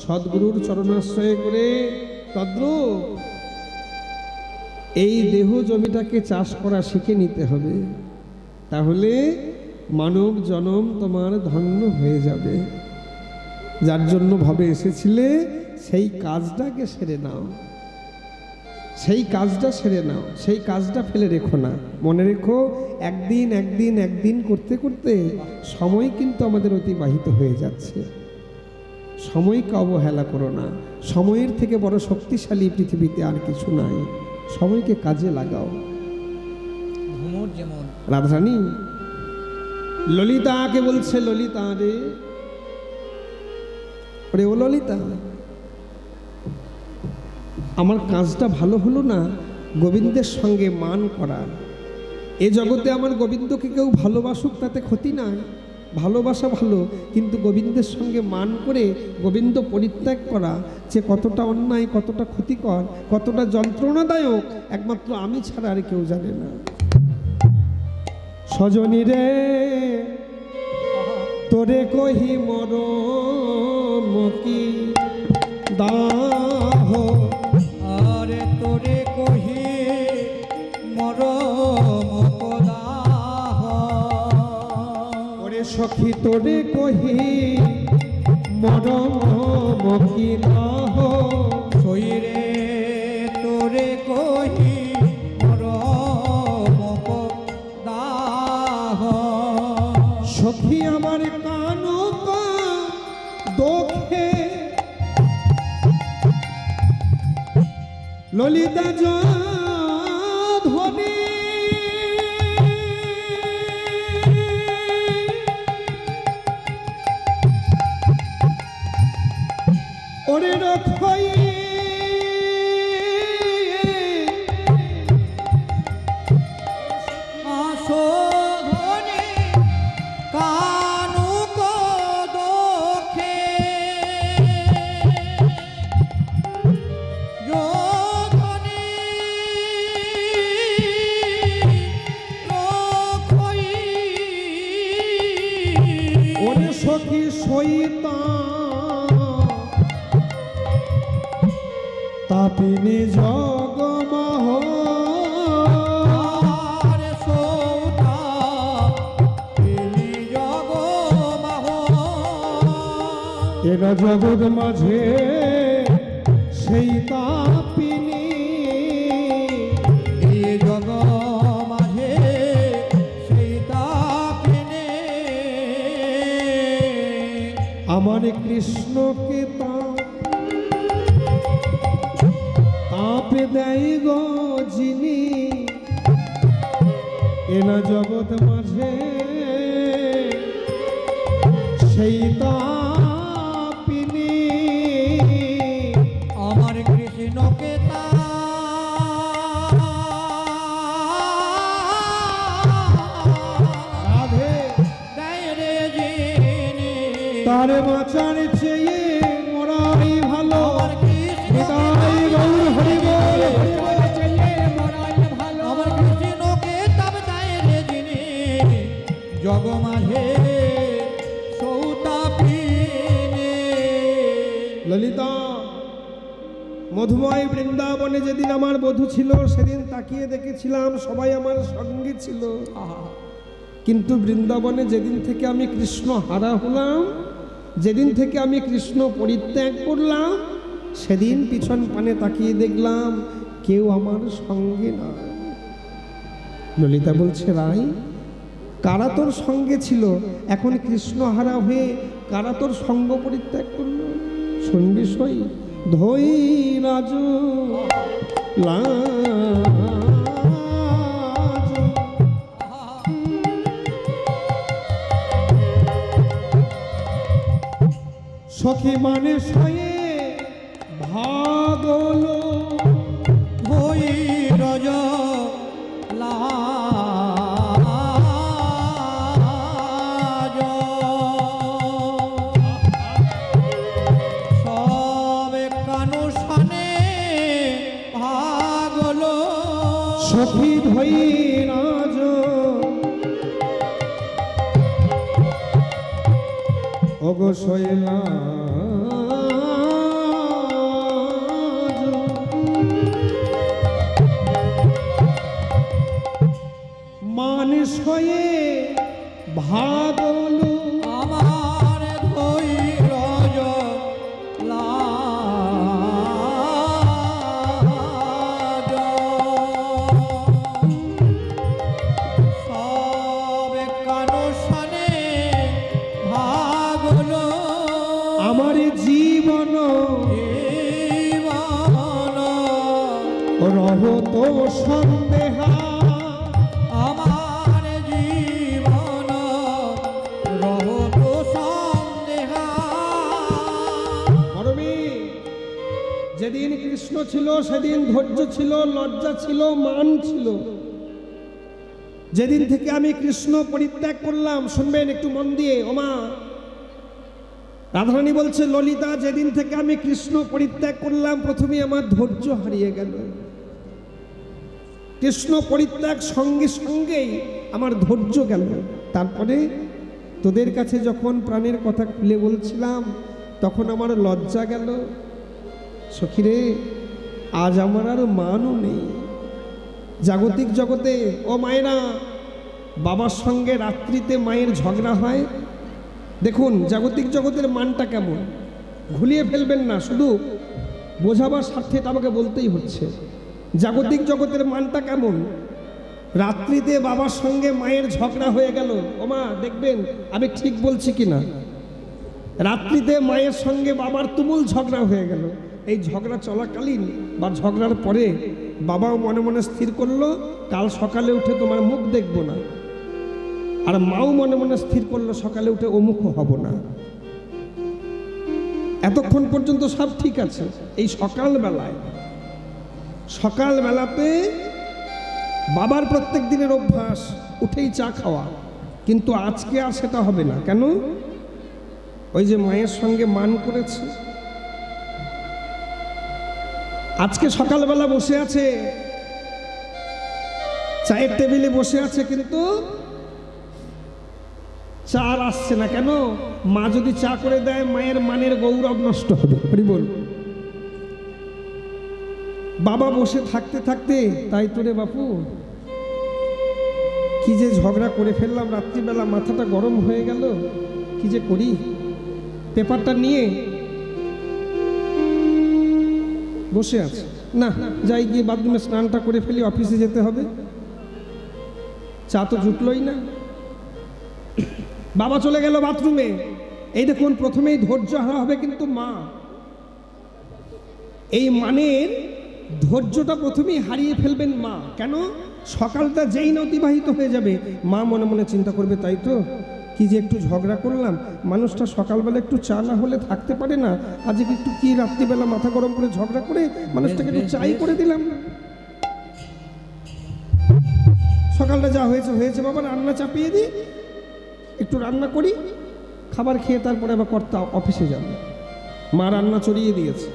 সদ্গুরুর চরণাশ্রয় করে তদ্রূপ এই দেহ জমিটাকে চাষ করা শিখে নিতে হবে, তাহলে মানব জনম তোমার ধন্য হয়ে যাবে। যার জন্য ভাবে এসেছিলে সেই কাজটাকে সেরে নাও, সেই কাজটা সেরে নাও, সেই কাজটা ফেলে রেখো না। মনে রেখো, একদিন একদিন একদিন করতে করতে সময় কিন্তু আমাদের অতিবাহিত হয়ে যাচ্ছে। সময়কে অবহেলা করো না। সময়ের থেকে বড় শক্তিশালী পৃথিবীতে আর কিছু নাই। সময়কে কাজে লাগাও। যেমন রাধারানী ললিতাকে বলছে, ললিতা রে, ওরে ও ললিতা, আমার কাজটা ভালো হলো না গোবিন্দের সঙ্গে মান করা। এ জগতে আমার গোবিন্দকে কেউ ভালোবাসুক তাতে ক্ষতি নাই, ভালোবাসা ভালো, কিন্তু গোবিন্দের সঙ্গে মান করে গোবিন্দ পরিত্যাগ করা যে কতটা অন্যায়, কতটা ক্ষতিকর, কতটা যন্ত্রণাদায়ক, একমাত্র আমি ছাড়া আর কেউ জানে না। সজনী রে তোরে কহি মরম কি দাহ, আরে তোরে কহি মরম দাহ, ওরে সখী তোরে কহি মরম কি দাহ, সইরে তোরে কহি মরম দাহ, সখী আমার কানকা দোখে ললিতা ধনে, ওরে রক্ষই আসোধনে কানুক দোখে, যোধনে রক্ষই, ওরে সখী সইতা তাপিনী জগমহ, আরে সৌতা তিনি জগমাহ, এরা জগৎ মাঝে সেই তাপিনী, এই জগ মাঝে সেই তাপিনে, আমার কৃষ্ণকে তাপ দেয় গো যিনি, এনা জগৎ মাঝে সেই তাপিনী, আমার কৃষ্ণকে রাধে দেয় রে যিনি, তার বাঁচার চেয়ে মরাই ভালো। আমার কৃষ্ণ নিতাই গৌর হরি বল, আমার কৃষ্ণকে তাপ দেয় রে যিনি, জগ মাঝে সৌতাপিনে। ললিতা, মধুময় বৃন্দাবনে যেদিন আমার বধূ ছিল সেদিন তাকিয়ে দেখেছিলাম সবাই আমার সঙ্গে ছিল, কিন্তু বৃন্দাবনে যেদিন থেকে আমি কৃষ্ণ হারা হলাম, যেদিন থেকে আমি কৃষ্ণ পরিত্যাগ করলাম, সেদিন পিছন পানে তাকিয়ে দেখলাম কেউ আমার সঙ্গে না। ললিতা বলছে, রাই কারা তোর সঙ্গে ছিল, এখন কৃষ্ণ হারা হয়ে কারা তোর সঙ্গ পরিত্যাগ করলো? শুনবি সই, ধৈ রাজ সখী মানে সয়ে ভাগলো, ধৈ রজ লাজ, সবে কানু সানে ভাগলো, সখী ধৈ রাজ ওগো শৈলা জীবন রহত সন্দেহা, আমার জীবন রহত সন্দেহা। মরমী, যেদিন কৃষ্ণ ছিল সেদিন ধৈর্য ছিল, লজ্জা ছিল, মান ছিল। যেদিন থেকে আমি কৃষ্ণ পরিত্যাগ করলাম, শুনবেন একটু মন দিয়ে, ওমা রাধারানী বলছে, ললিতা, যেদিন থেকে আমি কৃষ্ণ পরিত্যাগ করলাম প্রথমে আমার ধৈর্য হারিয়ে গেল। কৃষ্ণ পরিত্যাগ সঙ্গে সঙ্গেই আমার ধৈর্য গেল। তারপরে তোদের কাছে যখন প্রাণের কথা খুলে বলছিলাম তখন আমার লজ্জা গেল। সখীরে, আজ আমার আর মানও নেই জাগতিক জগতে। ও মায়েরা, বাবার সঙ্গে রাত্রিতে মায়ের ঝগড়া হয়, দেখুন জাগতিক জগতের মানটা কেমন। ঘুলিয়ে ফেলবেন না, শুধু বোঝাবার স্বার্থে এটা আমাকে বলতেই হচ্ছে। জাগতিক জগতের মানটা কেমন? রাত্রিতে বাবার সঙ্গে মায়ের ঝগড়া হয়ে গেল। ওমা, দেখবেন আমি ঠিক বলছি কিনা। রাত্রিতে মায়ের সঙ্গে বাবার তুমুল ঝগড়া হয়ে গেল। এই ঝগড়া চলাকালীন বা ঝগড়ার পরে বাবাও মনে মনে স্থির করলো, কাল সকালে উঠে তোমার মুখ দেখবো না। আর মাও মনে মনে স্থির করলো, সকালে উঠে অমুখও হব না। এতক্ষণ পর্যন্ত সব ঠিক আছে। এই সকালবেলাতে বাবার প্রত্যেক দিনের অভ্যাস উঠেই চা খাওয়া, কিন্তু আজকে আর সেটা হবে না। কেন? ওই যে মায়ের সঙ্গে মান করেছে, আজকে সকালবেলা বসে আছে, চায়ের টেবিলে বসে আছে, কিন্তু চা আর আসছে না। কেন? মা যদি চা করে দেয় মায়ের মানের গৌরব নষ্ট হবে। হরি বল। বাবা বসে থাকতে থাকতে, তাই তো রে বাপু, কি যে ঝগড়া করে ফেললাম রাত্রিবেলা, মাথাটা গরম হয়ে গেল, কি যে করি। পেপারটা নিয়ে বসে আছে, না যাই গিয়ে বাথরুমে স্নানটা করে ফেলি, অফিসে যেতে হবে। চা তো জুটলই না। বাবা চলে গেল বাথরুমে। এই দেখুন, প্রথমেই ধৈর্য হারা হবে কিন্তু মা। এই মানের ধৈর্যটা প্রথমেই হারিয়ে ফেলবেন মা। কেন? সকালটা যেই না অতিবাহিত হয়ে যাবে, মা মনে মনে চিন্তা করবে, তাই তো, কি যে একটু ঝগড়া করলাম, মানুষটা সকালবেলা একটু চা না হলে থাকতে পারে না, আজকে একটু কি রাত্রিবেলা মাথা গরম করে ঝগড়া করে মানুষটাকে একটু চাই করে দিলাম। সকালটা যা হয়েছে হয়েছে, বাবা রান্না চাপিয়ে দিই, একটু রান্না করি, খাবার খেয়ে তারপরে আবার কর্তা অফিসে যাবে। মা রান্না চড়িয়ে দিয়েছে।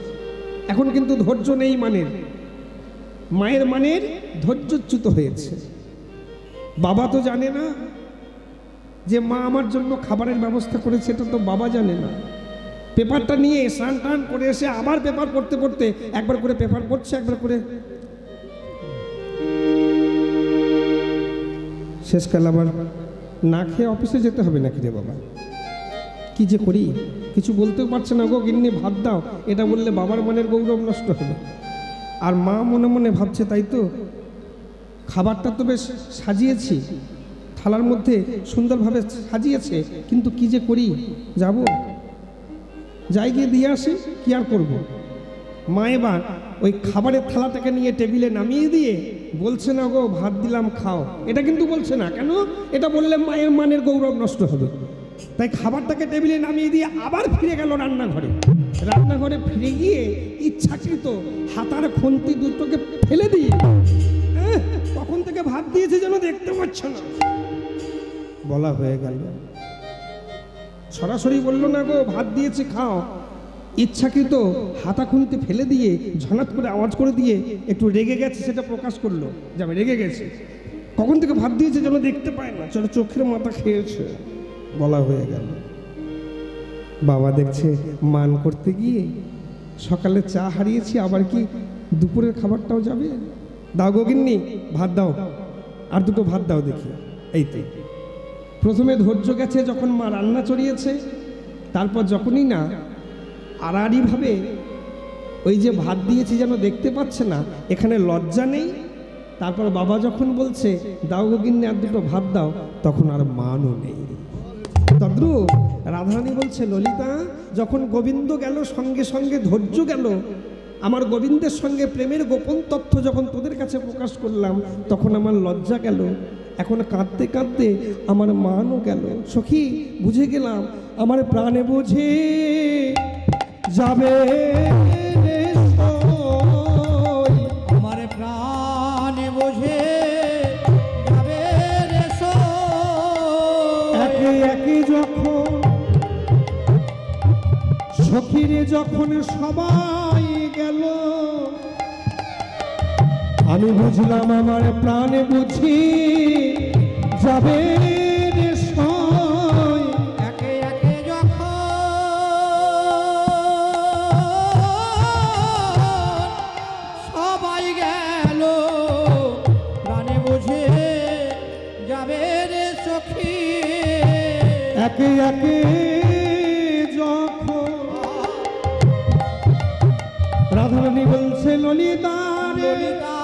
এখন কিন্তু ধৈর্য নেই মানের, মায়ের মানের ধৈর্যচ্যুত হয়েছে। বাবা তো জানে না যে মা আমার জন্য খাবারের ব্যবস্থা করেছে, এটা তো বাবা জানে না। পেপারটা নিয়ে স্নান টান করে এসে আবার পেপার পড়তে পড়তে একবার করে পেপার পড়ছে, একবার করে শেষকাল আবার না খেয়ে অফিসে যেতে হবে নাকি রে বাবা? কি যে করি, কিছু বলতেও পারছে না। গো গিন্নি ভাত দাও, এটা বললে বাবার মনের গৌরব নষ্ট হবে। আর মা মনে মনে ভাবছে, তাই তো, খাবারটা তো বেশ সাজিয়েছি, থালার মধ্যে সুন্দরভাবে সাজিয়েছে, কিন্তু কি যে করি, যাব যাই গিয়ে দিয়ে আসি, কি আর করবো। মা এবার ওই খাবারের থালাটাকে নিয়ে টেবিলে নামিয়ে দিয়ে বলছে না, গো ভাত দিলাম খাও, এটা কিন্তু বলছে না। কেন? এটা বললে মায়ের মানের গৌরব নষ্ট হবে। তাই খাবারটাকে টেবিলে নামিয়ে দিয়ে আবার ফিরে গেল রান্নাঘরে। রান্নাঘরে ফিরে গিয়ে ইচ্ছাকৃত হাতার খুন্তি দুটোকে ফেলে দিয়ে তখন থেকে ভাত দিয়েছে যেন দেখতে পাচ্ছে না বলা হয়ে গেল। সরাসরি বললো না, গো ভাত দিয়েছি খাও, ইচ্ছাকৃত হাতা খুন্তি ফেলে দিয়ে ঝনাত করে আওয়াজ করে দিয়ে একটু রেগে গেছে, সেটা প্রকাশ করলো যে আমি রেগে গেছি। কখন থেকে ভাত দিয়েছে যেন দেখতে পায় না, চলো চোখের মাথা খেয়েছে বলা হয়ে গেল। বাবা দেখছে মান করতে গিয়ে সকালে চা হারিয়েছি, আবার কি দুপুরের খাবারটাও যাবে? দাও গো গিন্নি, ভাত দাও, আর দুটো ভাত দাও দেখি। এই তো প্রথমে ধৈর্য গেছে যখন মা রান্না চড়িয়েছে, তারপর যখনই না আড়াআড়িভাবে ওই যে ভাত দিয়েছি যেন দেখতে পাচ্ছে না, এখানে লজ্জা নেই। তারপর বাবা যখন বলছে দাও গো গিন্নি আর দুটো ভাত দাও, তখন আর মানও নেই। তদ্রূপ রাধারানী বলছে, ললিতা, যখন গোবিন্দ গেল সঙ্গে সঙ্গে ধৈর্য গেল। আমার গোবিন্দের সঙ্গে প্রেমের গোপন তথ্য যখন তোদের কাছে প্রকাশ করলাম, তখন আমার লজ্জা গেল। এখন কাঁদতে কাঁদতে আমার মানও গেল। সখী, বুঝে গেলাম আমার প্রাণে বুঝে যাবে রে সই। আমার প্রাণে বোঝে যাবে রে সই। একে একে যখন সখীরে যখন সবাই গেল, আমি বুঝলাম আমার প্রাণে বুঝি যাবে রে সই। একে একে যখন সবাই গেল, প্রাণে বুঝে যাবে রে সখী। একে একে যখন রাধারানী বলছে, ললিতা ললিতা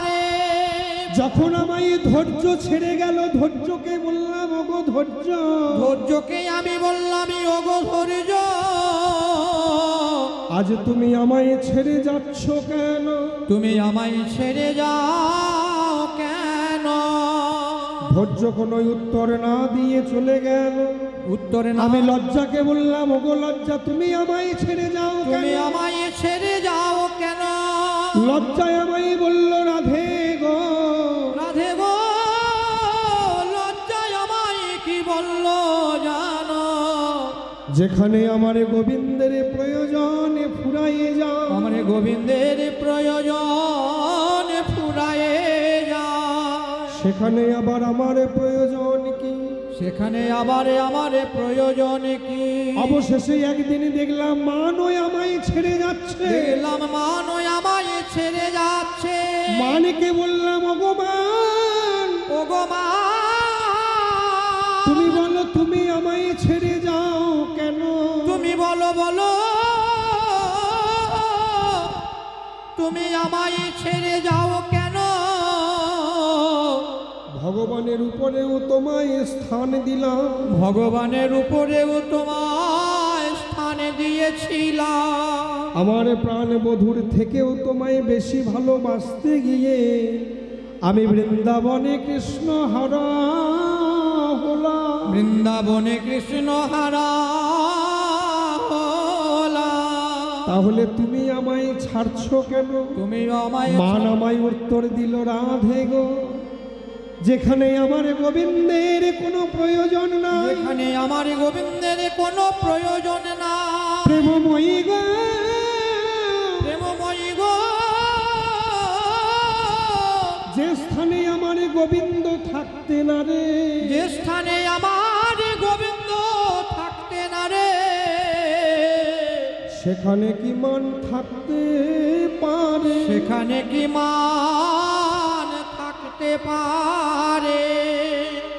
রে, যখন আমায় ধৈর্য ছেড়ে গেল, ধৈর্যকে বললাম, ওগো ধৈর্য, ধৈর্যকে আমি বললাম, ওগো ধৈর্য, আজ তুমি আমায় ছেড়ে যাচ্ছ কেন? তুমি আমায় ছেড়ে যাও কেন? ধৈর্য কোনো উত্তর না দিয়ে চলে গেল। উত্তরে না, আমি লজ্জাকে বললাম, ওগো লজ্জা, তুমি আমায় ছেড়ে যাও কেন? তুমি আমায় ছেড়ে যাও কেন? লজ্জায় আমায় বলল, রাধে গো, রাধে গো, লজ্জায় আমায় কি বলল জানো? যেখানে আমার গোবিন্দের প্রয়োজন ফুরাইয়ে যাও। আমার গোবিন্দের প্রয়োজন ফুরায়ে যায়, সেখানে আবার আমার প্রয়োজন কি? সেখানে আবার আমার প্রয়োজন কি? অবশেষে একদিন দেখলাম মানই আমায় ছেড়ে যাচ্ছে। দেখলাম মানই আমায় ছেড়ে যাচ্ছে। মানকে বললাম, ওগো মান, ওগো মা, তুমি বলো তুমি আমায় ছেড়ে যাও কেন? তুমি বলো বলো, তুমি আমায় ছেড়ে যাও কেন? ভগবানের উপরেও তোমায় স্থান দিলাম। ভগবানের উপরেও তোমায় স্থান দিয়েছিলাম। আমার প্রাণ বধূর থেকেও তোমায় বেশি ভালোবাসতে গিয়ে আমি বৃন্দাবনে কৃষ্ণ হারা হলাম। বৃন্দাবনে কৃষ্ণ হারা হলাম। তাহলে তুমি আমায় ছাড়ছো কেন? তুমি আমায় মান আমায় উত্তর দিল, রাধে গো, যেখানে আমার গোবিন্দের কোনো প্রয়োজন নাই, যেখানে আমার গোবিন্দের কোনো প্রয়োজন না, প্রেমময়ী গো, প্রেমময়ী গো, যে স্থানে আমার গোবিন্দ থাকতে না রে, যে স্থানে আমার গোবিন্দ থাকতে না রে, সেখানে কি মান থাকতে পারে? সেখানে কি মান থাকতে পারে?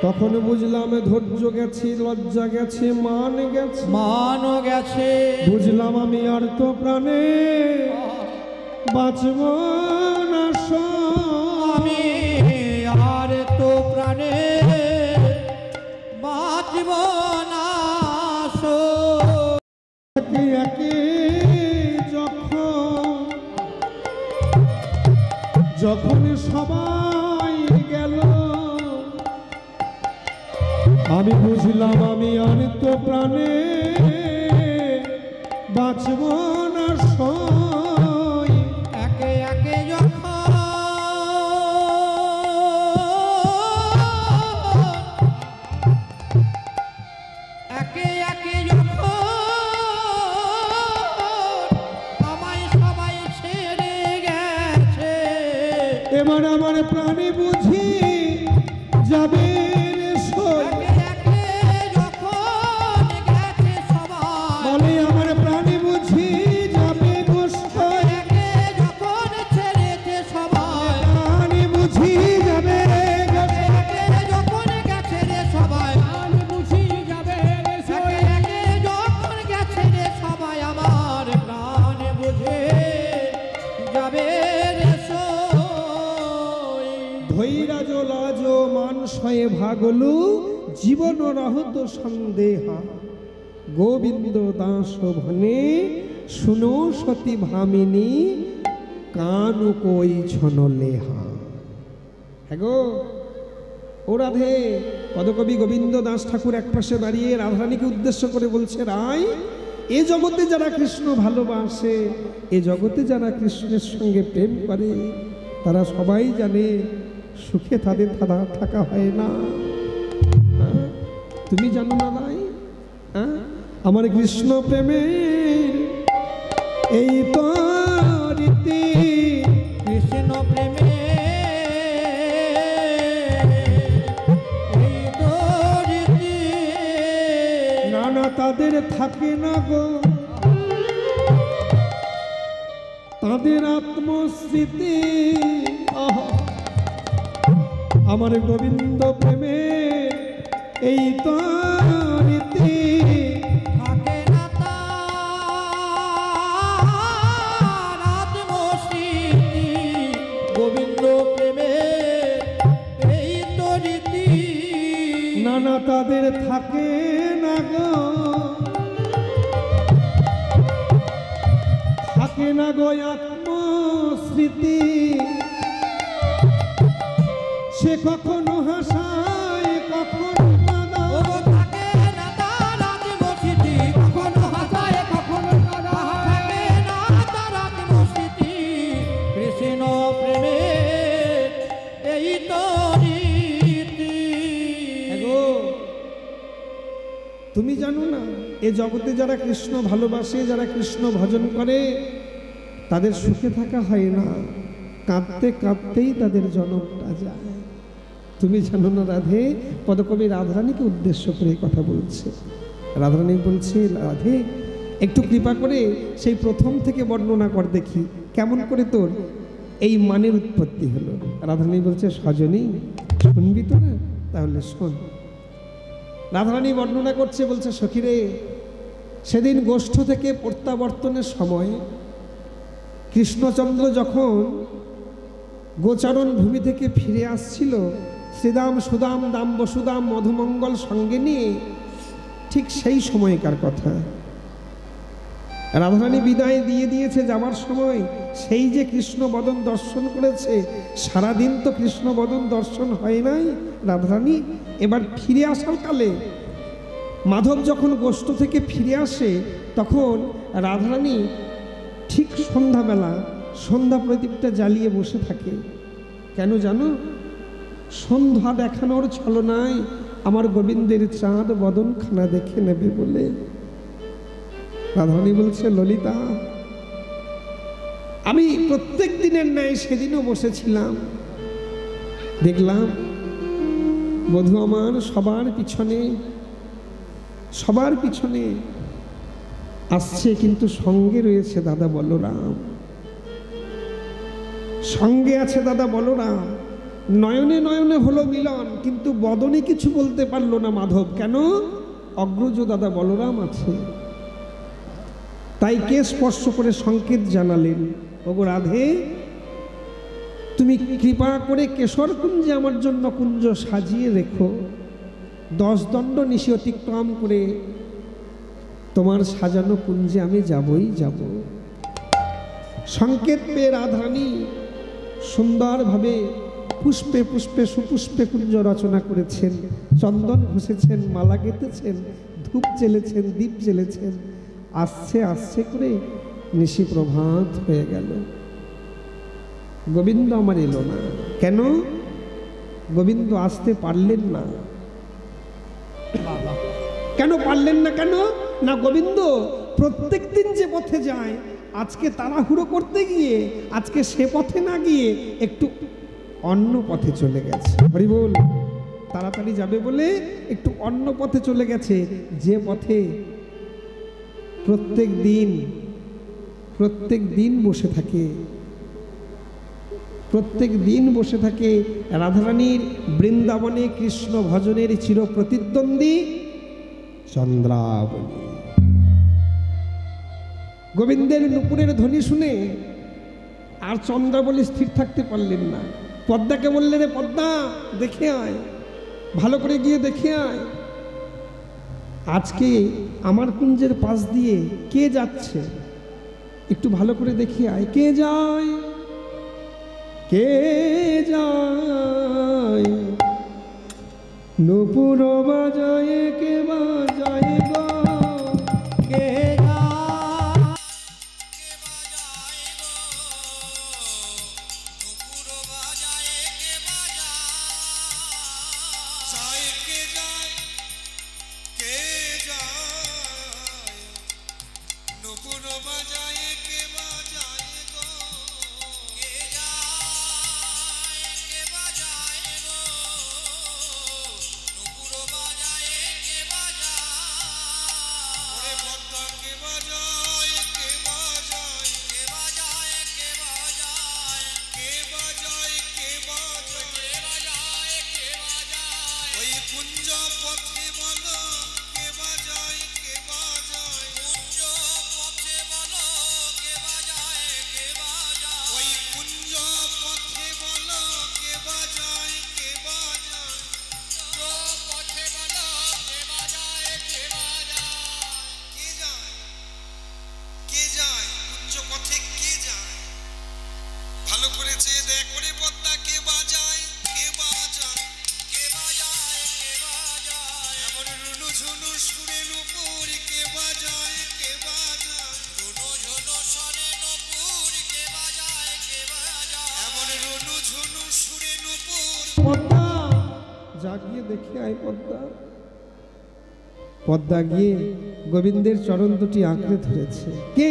তখন বুঝলাম ধৈর্য গেছি, লজ্জা গেছে, মান গেছে, মান গেছে। বুঝলাম আমি আর তো প্রাণে বাঁচব না আমি আর তো প্রাণে বাঁচব না। একে একে যখন সবাই গেল, আমি বুঝলাম আমি আর তো প্রাণে বাঁচব না সই। একে একে যখন একে একে যখন আমায় সবাই ছেড়ে গেছে, এবার আমার প্রাণে বুঝি যাবে রে সই। একে একে যখন গেছে সবাই, বলে আমার প্রাণে বুঝি যাবে গো সই। একে যখন ছেড়েছে সবাই, প্রাণে বুঝি যাবে গো সই। একে যখন গেছে রে সবাই, বুঝি যাবে রে সই। একে যখন গেছে রে সবাই, আমার প্রাণ বুঝে যাবে রে সই। ধৈরা জলাজ মান সয়ে ভাগলু, জীবন রহত সন্দেহ, গোবিন্দ দাস ভনে শুনো সতী ভামিনী, কান কই ছন লেহা। হ্যাঁ গো ও রাধে, পদকবি গোবিন্দ দাস ঠাকুর একপাশে দাঁড়িয়ে রাধারানীকে উদ্দেশ্য করে বলছে, রায় এ জগতে যারা কৃষ্ণ ভালোবাসে, এ জগতে যারা কৃষ্ণের সঙ্গে প্রেম করে, তারা সবাই জানে সুখে তাদের থাকা হয় না। হ্যাঁ? তুমি জানো না রায়? হ্যাঁ, আমার কৃষ্ণ প্রেমের এই তো রীতি, কৃষ্ণ প্রেমে এই তো রীতি, নানা তাদের থাকে না গো তাদের আত্মস্মৃতি। আহা, আমার গোবিন্দ প্রেমে এই তো রীতি, থাকে না তার আত্মস্মৃতি। গোবিন্দ প্রেমে এই তো রীতি, নানা তাদের থাকে না গো, থাকে না গো আত্মস্মৃতি। সে কখনো হাসায় কখনো কাঁদায়, ওগো থাকে না তার আত্মস্মৃতি। কখনো হাসায় কখনো কাঁদায়, থাকে না তার আত্মস্মৃতি। কৃষ্ণ প্রেমে এই তো রীতি। গো তুমি জানো না, এ জগতে যারা কৃষ্ণ ভালোবাসে, যারা কৃষ্ণ ভজন করে, তাদের সুখে থাকা হয় না, কাঁদতে কাঁদতেই তাদের জনমটা যায়। তুমি জানো না রাধে, পদকবি রাধারানীকে উদ্দেশ্য করে এই কথা বলছে। রাধারানী বলছে, রাধে একটু কৃপা করে সেই প্রথম থেকে বর্ণনা কর দেখি, কেমন করে তোর এই মানের উৎপত্তি হলো। রাধারানী বলছে, সজনী শুনবি তো না? তাহলে শোন। রাধারানী বর্ণনা করছে, বলছে, সখীরে সেদিন গোষ্ঠ থেকে প্রত্যাবর্তনের সময় কৃষ্ণচন্দ্র যখন গোচারণ ভূমি থেকে ফিরে আসছিল, শ্রীদাম সুদাম দাম বসুদাম মধুমঙ্গল সঙ্গে নিয়ে, ঠিক সেই সময়কার কথা। রাধারানী বিদায় দিয়ে দিয়েছে যাবার সময়, সেই যে কৃষ্ণ বদন দর্শন করেছে, সারাদিন তো কৃষ্ণ বদন দর্শন হয় নাই রাধারানী। এবার ফিরে আসার কালে মাধব যখন গোষ্ঠ থেকে ফিরে আসে, তখন রাধারানী ঠিক সন্ধ্যাবেলা সন্ধ্যা প্রদীপটা জ্বালিয়ে বসে থাকে। কেন জানো? সন্ধ্যা দেখানোর ছলনায় আমার গোবিন্দের চাঁদ বদনখানা দেখে নেবে বলে। রাধারানী বলছে, ললিতা আমি প্রত্যেক দিনের ন্যায় সেদিনও বসেছিলাম, দেখলাম বধূ আমার সবার পিছনে আসছে, কিন্তু সঙ্গে রয়েছে দাদা বলরাম, সঙ্গে আছে দাদা বলরাম। নয়নে নয়নে হলো মিলন, কিন্তু বদনে কিছু বলতে পারলো না মাধব। কেন? অগ্রজ দাদা বলরাম আছে। তাই কে স্পর্শ করে সংকেত জানালেন, ওগো রাধে তুমি কৃপা করে কেশর কুঞ্জে আমার জন্য কুঞ্জ সাজিয়ে রেখো, 10 দণ্ড নিশি অতিক্রম করে তোমার সাজানো কুঞ্জে আমি যাবই যাব। সংকেত পেয়ে রাধারানী সুন্দরভাবে পুষ্পে পুষ্পে সুপুষ্পে কুঞ্জ রচনা করেছেন, চন্দন ঘষেছেন, মালা গেঁথেছেন, ধূপ জ্বেলেছেন, দীপ জ্বেলেছেন। আসছে আসছে করে নিশি প্রভাত হয়ে গেল। গোবিন্দ আমার এলো না। কেন? গোবিন্দ আসতে পারলেন না। কেন পারলেন না? কেন না, গোবিন্দ প্রত্যেক দিন যে পথে যায়, আজকে তাড়াহুড়ো করতে গিয়ে, আজকে সে পথে না গিয়ে একটু অন্য পথে চলে গেছে। হরি বল। তাড়াতাড়ি যাবে বলে একটু অন্য পথে চলে গেছে, যে পথে প্রত্যেক দিন বসে থাকে, প্রত্যেক দিন বসে থাকে রাধারানীর বৃন্দাবনে কৃষ্ণ ভজনের চির প্রতিদ্বন্দ্বী চন্দ্রাবলী। গোবিন্দের নুপুরের ধ্বনি শুনে আর চন্দ্রাবলী স্থির থাকতে পারলেন না। পদ্মাকে বললেন, রে পদ্মা দেখে আয়। ভালো করে গিয়ে দেখে আয় আজকে আমার কুঞ্জের পাশ দিয়ে কে যাচ্ছে, একটু ভালো করে দেখে আয়। কে যায়, কে যায়, নূপুর বাজায়, কে বাজায় গো, কে পদ্মা যা গিয়ে দেখে আয়। পদ্মা পদ্মা গিয়ে গোবিন্দের চরণ দুটি আঁকড়ে ধরেছে। কে,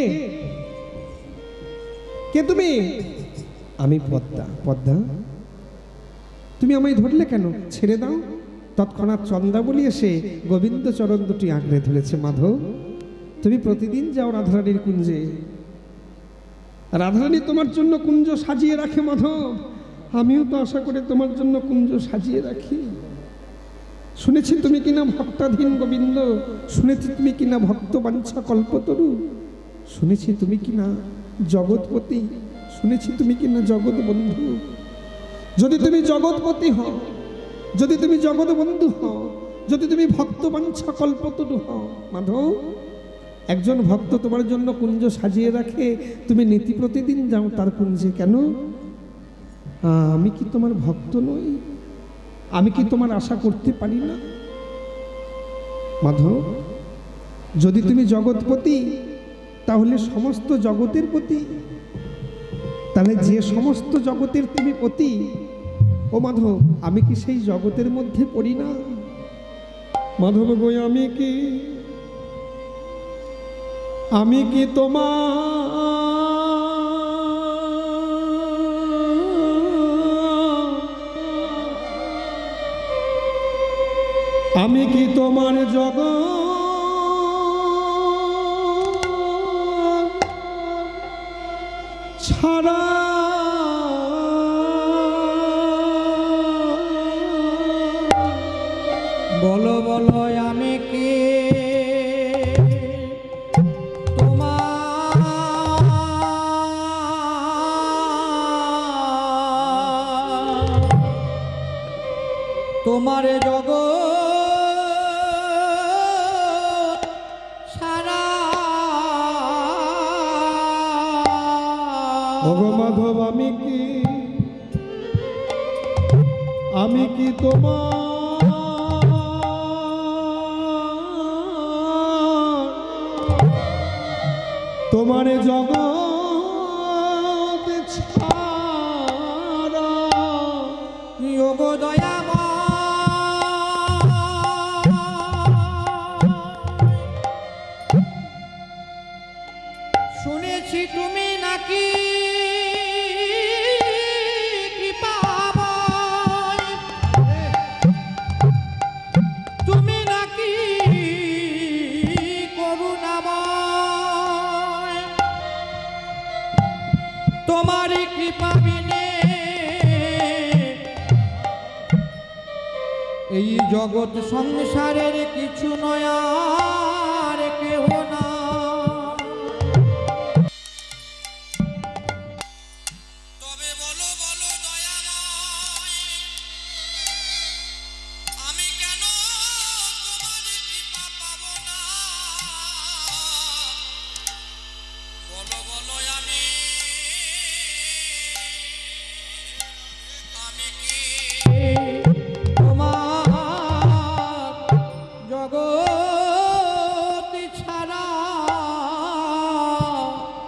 কে তুমি? আমি পদ্মা। পদ্মা তুমি আমায় ধরলে কেন? ছেড়ে দাও। তৎক্ষণাৎ চন্দ্রাবলী এসে গোবিন্দ চরণ দুটি আঁকড়ে ধরেছে। মাধব, তুমি প্রতিদিন যাও রাধারানীর কুঞ্জে, রাধারানী তোমার জন্য কুঞ্জ সাজিয়ে রাখে। মাধব, আমিও তো আশা করে তোমার জন্য কুঞ্জ সাজিয়ে রাখি। শুনেছি তুমি কিনা ভক্তাধীন গোবিন্দ, শুনেছি তুমি কিনা ভক্ত বাঞ্ছা কল্পতরু, শুনেছি তুমি কিনা জগৎপতি, শুনেছি তুমি কিনা জগৎ বন্ধু। যদি তুমি জগৎপতি হও, যদি তুমি জগৎ বন্ধু হও, যদি তুমি ভক্ত বাঞ্ছা কল্পতরু হও, মাধব, একজন ভক্ত তোমার জন্য কুঞ্জ সাজিয়ে রাখে, তুমি নীতি প্রতিদিন যাও তার কুঞ্জে কেন? আমি কি তোমার ভক্ত নই? আমি কি তোমার আশা করতে পারি না? মাধব, যদি তুমি জগৎপতি তাহলে সমস্ত জগতের পতি, তাহলে যে সমস্ত জগতের তুমি পতি, ও মাধব, আমি কি সেই জগতের মধ্যে পড়ি না? মাধব গো, আমি কি আমি কি তোমার জগৎ ছাড়া? বলো বলো আমি কি তোমার জগৎ সারা? ওগো মাধব, আমি কি তোমার জগৎ ছাড়া? ওগো দয়াময়, শুনেছি তুমি নাকি কৃপাময়, তুমি নাকি করুণাময়, তোমার কৃপা বিনে এই জগৎ সংসারের কিছু নয় আর কেহ না। তবে বলো বলো দয়াময়, আমি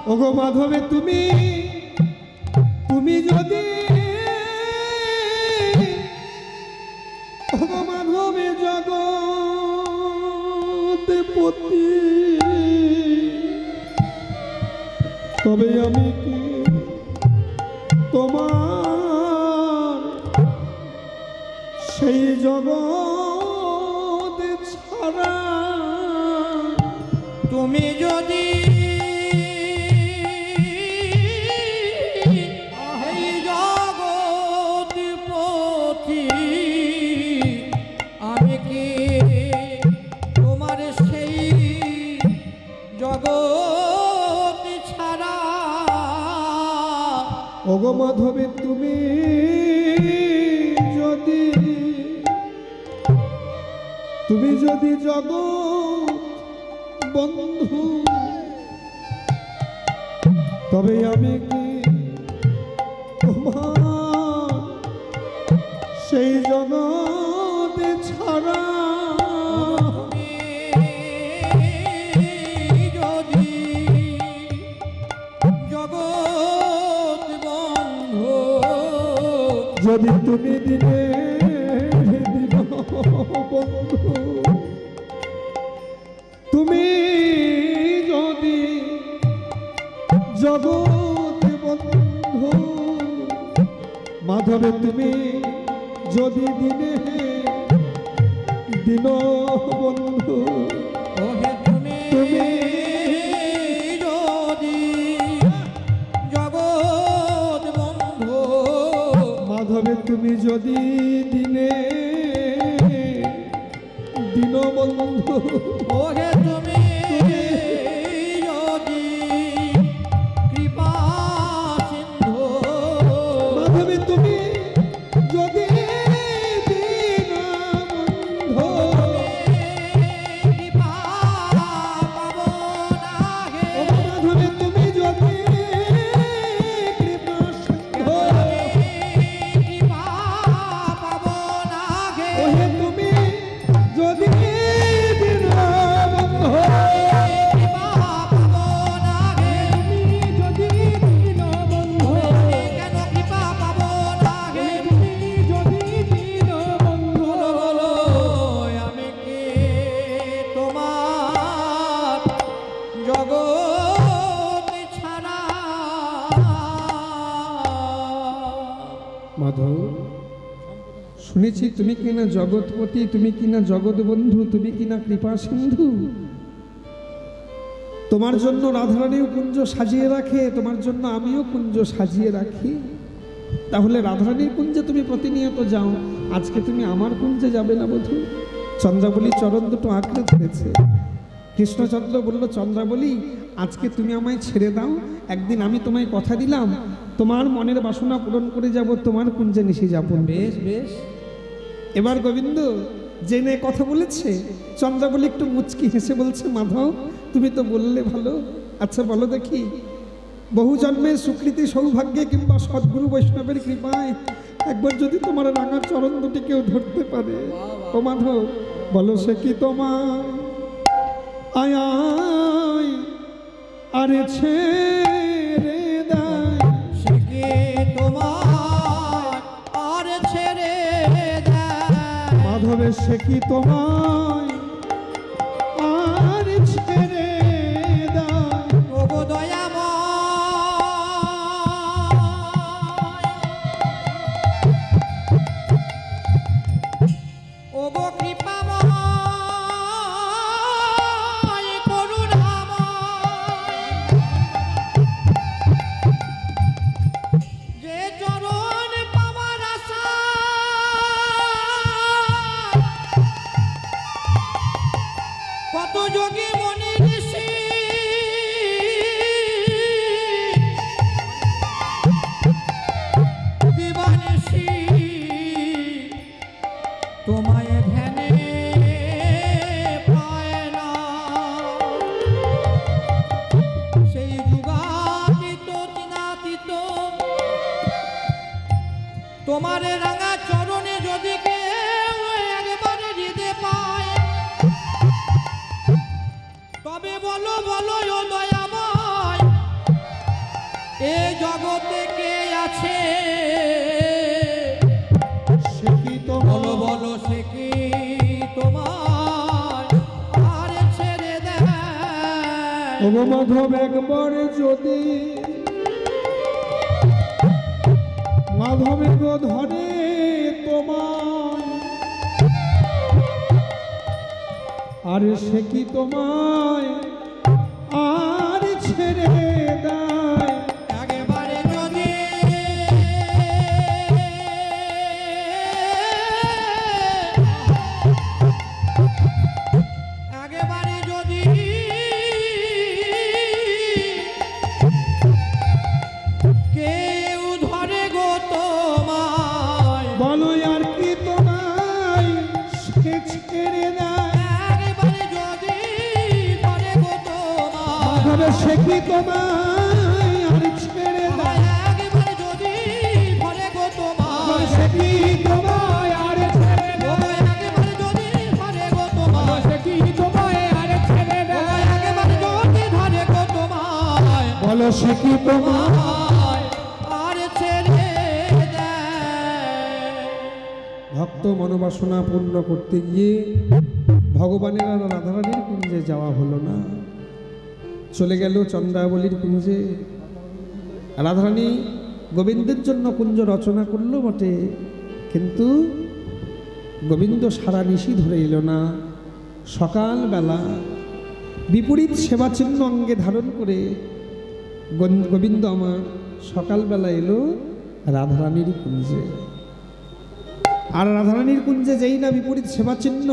ওগো মাধবে তুমি যদি ওগো মাধবে জগৎপতি তবে আমি কি তোমার সেই জগৎ ছাড়া তুমি যদি এই জগৎপতি আমি কি তোমার সেই জগৎ ছাড়া ওগো মাধবে তুমি যদি জগৎ বন্ধু তবে আমি কি তোমার সেই জগৎ ছাড়া যদি জগৎ বন্ধু যদি তুমি দিনে বন্ধু তুমি যদি জগৎ বন্ধু মাধবে তুমি যদি দিনে দিন বন্ধু ওহে তুমি যদি জগৎ বন্ধু মাধবে তুমি যদি দিনে দিন বন্ধু ওহে তুমি যদি কৃপা সিন্ধু মাধবে তুমি যদি দিন বন্ধু কৃপা পাবো না হে মাধবে তুমি যদি কৃপা সিন্ধু কৃপা পাবো না হে ওহে তুমি যদি দিন বন্ধু কৃপা পাবো না হে যদি দিন বন্ধু কেন কৃপা পাবো না হে যদি দিন বন্ধু বলো আমি কি তোমার জগৎ ছাড়া মাধব শুনেছি তুমি কিনা জগৎপতি তুমি কিনা জগৎ বন্ধু তুমি কিনা কৃপা সিন্ধু তোমার জন্য রাধারানীও কুঞ্জ সাজিয়ে রাখে তোমার জন্য আমিও কুঞ্জ সাজিয়ে রাখি তাহলে রাধারানীর কুঞ্জে তুমি প্রতিনিয়ত যাও আজকে তুমি আমার কুঞ্জে যাবে না বধূ চন্দ্রাবলী চরণ দুটো আঁকড়ে ধরেছে কৃষ্ণচন্দ্র বলল চন্দ্রাবলী আজকে তুমি আমায় ছেড়ে দাও একদিন আমি তোমায় কথা দিলাম তোমার মনের বাসনা পূরণ করে যাব তোমার কুঞ্জে নিশে যাব বেশ বেশ এবার গোবিন্দ জেনে কথা বলেছে চন্দ্রাবলী একটু মুচকি হেসে বলছে মাধব তুমি তো বললে ভালো আচ্ছা বলো দেখি বহু জন্মের স্বীকৃতি সৌভাগ্যে কিংবা সদ্গুরু বৈষ্ণবের কৃপায় একবার যদি তোমার রাঙা চরণ দুটি কেউ ধরতে পারে ও মাধব বলো সে কি তোমার আয় আয় আরে ছেড়ে দেয় সে কি তোমার আর ছেড়ে দেয় মাধবের সে কি তোমায় আর ছেড়ে দেয় ওগো দয়াময় ওগো কৃপাময় করুণাময় যে চরণ পাওয়ার আশা কত যোগী মনি ঋষি দিবানিশি তোমায় ধ্যানে পায় না সেই যুগাতীত চিনাতীত তোমার রাঙা চরণে যদি কেউ একবারে হৃদে পায় তবে বলো বলো ও দয়াময় জগতে কে আছে সে কি বলো তোমার বলো সে কি তোমার আর ছেড়ে দেয় ও মাধব একবার যদি মাধবের ধরে তোমার আর সে কি তোমায় আর ছেড়ে দেয় একেবারে যদি একেবারে যদি কেউ ধরে গো তোমায় বলো আর কি তোমায় সে ছেড়ে দেয় একেবারে যদি ধরে গো তোমায় মাধবের সে কি তোমায় আর ছেড়ে দেয় একেবারে যদি ধরে গো তোমায় সে কি তোমায় আর ছেড়ে দেয় একেবারে যদি ধরে গো তোমায় সে কি তোমায় আর ছেড়ে দেয় একেবারে যদি ধরে গো তোমায় বলো সে কি তোমায় আর ছেড়ে দেয় ভক্ত মনোবাসনা পূর্ণ করতে গিয়ে ভগবানের আর রাধারানীর কুঞ্জে যাওয়া হলো না, চলে গেল চন্দ্রাবলীর কুঞ্জে। রাধারানী গোবিন্দের জন্য কুঞ্জ রচনা করলো বটে, কিন্তু গোবিন্দ সারা নিশি ধরে এলো না। সকালবেলা বিপরীত সেবা চিহ্ন অঙ্গে ধারণ করে গোবিন্দ আমার সকালবেলা এলো রাধারানীর কুঞ্জে। আর রাধারানীর কুঞ্জে যেই না বিপরীত সেবা চিহ্ন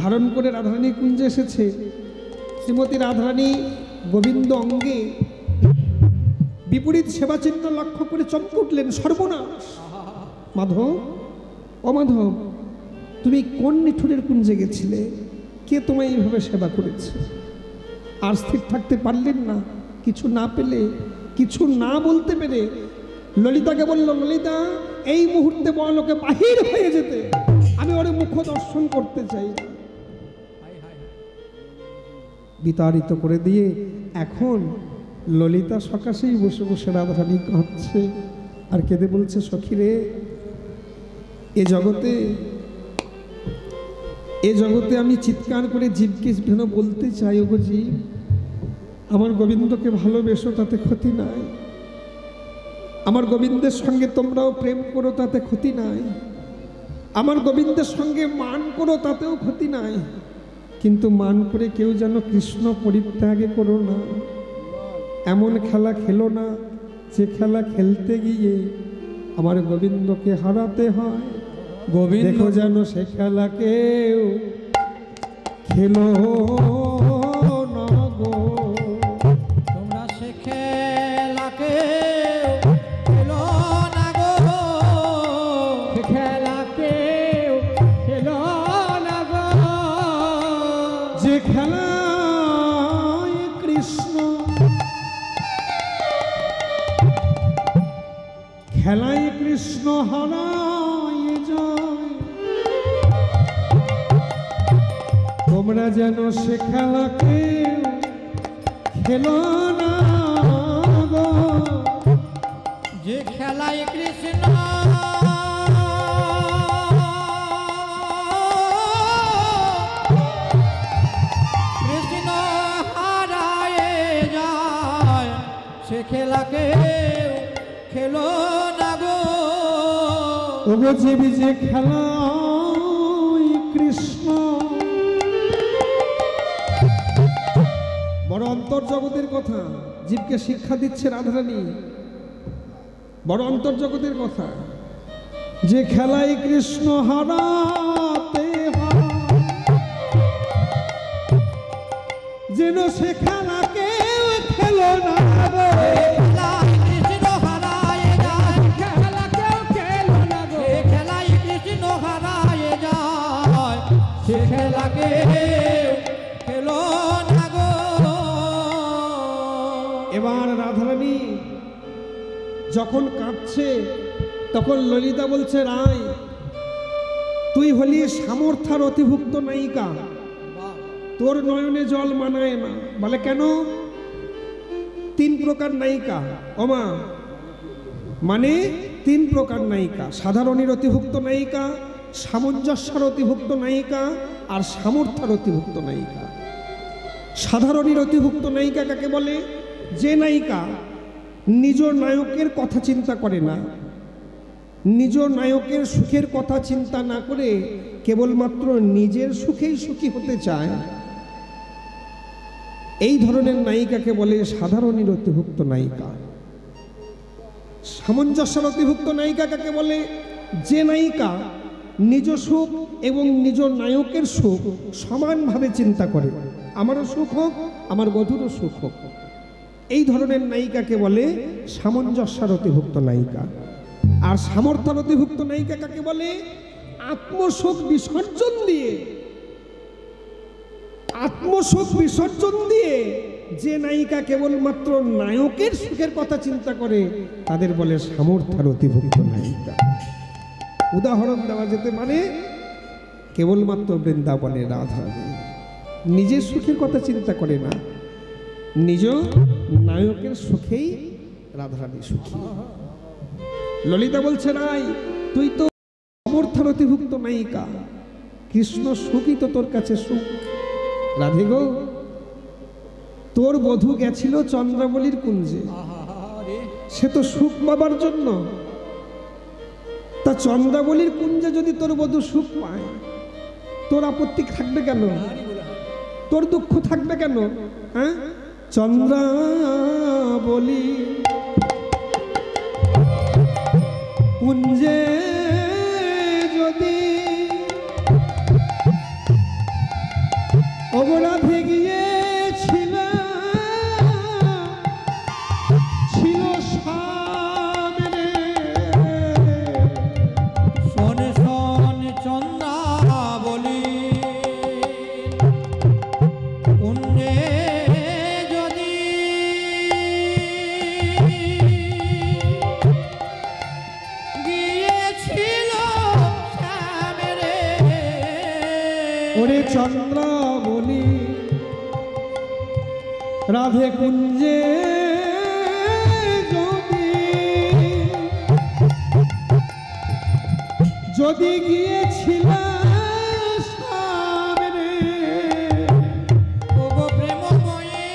ধারণ করে রাধারানীর কুঞ্জে এসেছে, শ্রীমতী রাধারানী গোবিন্দ অঙ্গে বিপরীত সেবা চিহ্ন লক্ষ্য করে চমকে উঠলেন, সর্বনাশ! মাধব, ও মাধব, তুমি কোন নিঠুরের কুঞ্জে গেছিলে? কে তোমায় এইভাবে সেবা করেছে? আর স্থির থাকতে পারলেন না, কিছু না পেলে, কিছু না বলতে পেরে ললিতাকে বলল, ললিতা এই মুহূর্তে বড়লোকে বাহির হয়ে যেতে, আমি ওর মুখ দর্শন করতে চাই। বিতাড়িত করে দিয়ে এখন ললিতা সকাশেই বসে বসে রাধারানী কাঁদছে আর কেঁদে বলছে, সখী রে, এ জগতে আমি চিৎকার করে জীবকে যেন বলতে চাই, ওগো জীব, আমার গোবিন্দকে ভালোবেসো, তাতে ক্ষতি নাই। আমার গোবিন্দের সঙ্গে তোমরাও প্রেম করো, তাতে ক্ষতি নাই। আমার গোবিন্দের সঙ্গে মান করো, তাতেও ক্ষতি নাই। কিন্তু মান করে কেউ যেন কৃষ্ণ পরিত্যাগে করো না। এমন খেলা খেলো না যে খেলা খেলতে গিয়ে আমার গোবিন্দকে হারাতে হয়। গোবিন্দ দেখো যেন সে খেলা কেউ খেলো না গো। তোমরা সে খেলাকে খেলো না গো, সে খেলাকে খেলো না গো। যে খেলায় কৃষ্ণ, খেলায় কৃষ্ণ হারায় যায়, তোমরা যেন সে খেলাকে খেলো না গো। যে খেলায় কৃষ্ণ কৃষ্ণ হারায় যায়, সে খেলাকে খেলো না গো। ওগো জীব যে খেলায় কৃষ্ণ, বড় অন্তর্জগতের কথা জীবকে শিক্ষা দিচ্ছে রাধারানী, বড় অন্তর্জগতের কথা। যে খেলায় কৃষ্ণ হারাতে হয়, যেন সে খেলা কেউ খেলো না গো। খেলায় কৃষ্ণ হারায় যায়, খেলা কেউ খেলো না গো। সে খেলায় কৃষ্ণ হারায় যায়, সে খেলাকে খেলো না গো। এবার রাধারানী যখন কাঁদছে তখন ললিতা বলছে, রায় তুই হলি সামর্থ্যার অতিভুক্ত নায়িকা, তোর নয়নে জল মানায় না। বলে কেন? তিন প্রকার নায়িকা ওমা, মানে তিন প্রকার নায়িকা: সাধারণের অতিভুক্ত নায়িকা, সামঞ্জস্যের অতিভুক্ত নায়িকা, আর সামর্থ্যের অতিভুক্ত নায়িকা। সাধারণের অতিভুক্ত নায়িকা কাকে বলে? যে নায়িকা নিজ নায়কের কথা চিন্তা করে না, নিজ নায়কের সুখের কথা চিন্তা না করে কেবলমাত্র নিজের সুখেই সুখী হতে চায়, এই ধরনের নায়িকাকে বলে সাধারণের অতিভুক্ত নায়িকা। সামঞ্জস্যের অতিভুক্ত নায়িকা কাকে বলে? যে নায়িকা নিজ সুখ এবং নিজ নায়কের সুখ সমানভাবে চিন্তা করে, আমারও সুখ হোক, আমার বধূরও সুখ হোক। এই ধরনের নায়িকাকে বলে সামঞ্জস্যের অতিভুক্ত নায়িকা। আর সামর্থ্যের অতিভুক্ত নায়িকা কাকে বলে? আত্মসুখ বিসর্জন দিয়ে, আত্মসুখ বিসর্জন দিয়ে যে নায়িকা কেবলমাত্র নায়কের সুখের কথা চিন্তা করে, তাদের বলে সামর্থ্যের অতিভুক্ত নায়িকা। উদাহরণ দেওয়া যেতে পারে কেবলমাত্র বৃন্দাবনের রাধা, নিজের সুখের কথা চিন্তা করে না, নিজ নায়কের সুখেই রাধারানী সুখী। ললিতা বলছে, রাই তুই তো সামর্থ্যের অতিভুক্ত নায়িকা, কৃষ্ণ সুখই তো তোর কাছে সুখ। রাধে গো, তোর বধূ গেছিল চন্দ্রাবলীর কুঞ্জে, সে তো সুখ পাবার জন্য। তা চন্দ্রাবলীর কুঞ্জে যদি তোর বধূ সুখ পায়, তোর আপত্তি থাকবে কেন? তোর দুঃখ থাকবে কেন? হ্যাঁ, চন্দ্রাবলী কুঞ্জে যদি অবরাধে গিয়েছিল, ছিল সামনে। শোন শোন চন্দ্রাবলী কুঞ্জে যদি গিয়েছিল সামনে। ওরে চন্দ্রাবলী রাধে কুঞ্জে যদি গিয়েছিল সামনে, ওগো প্রেমময়ী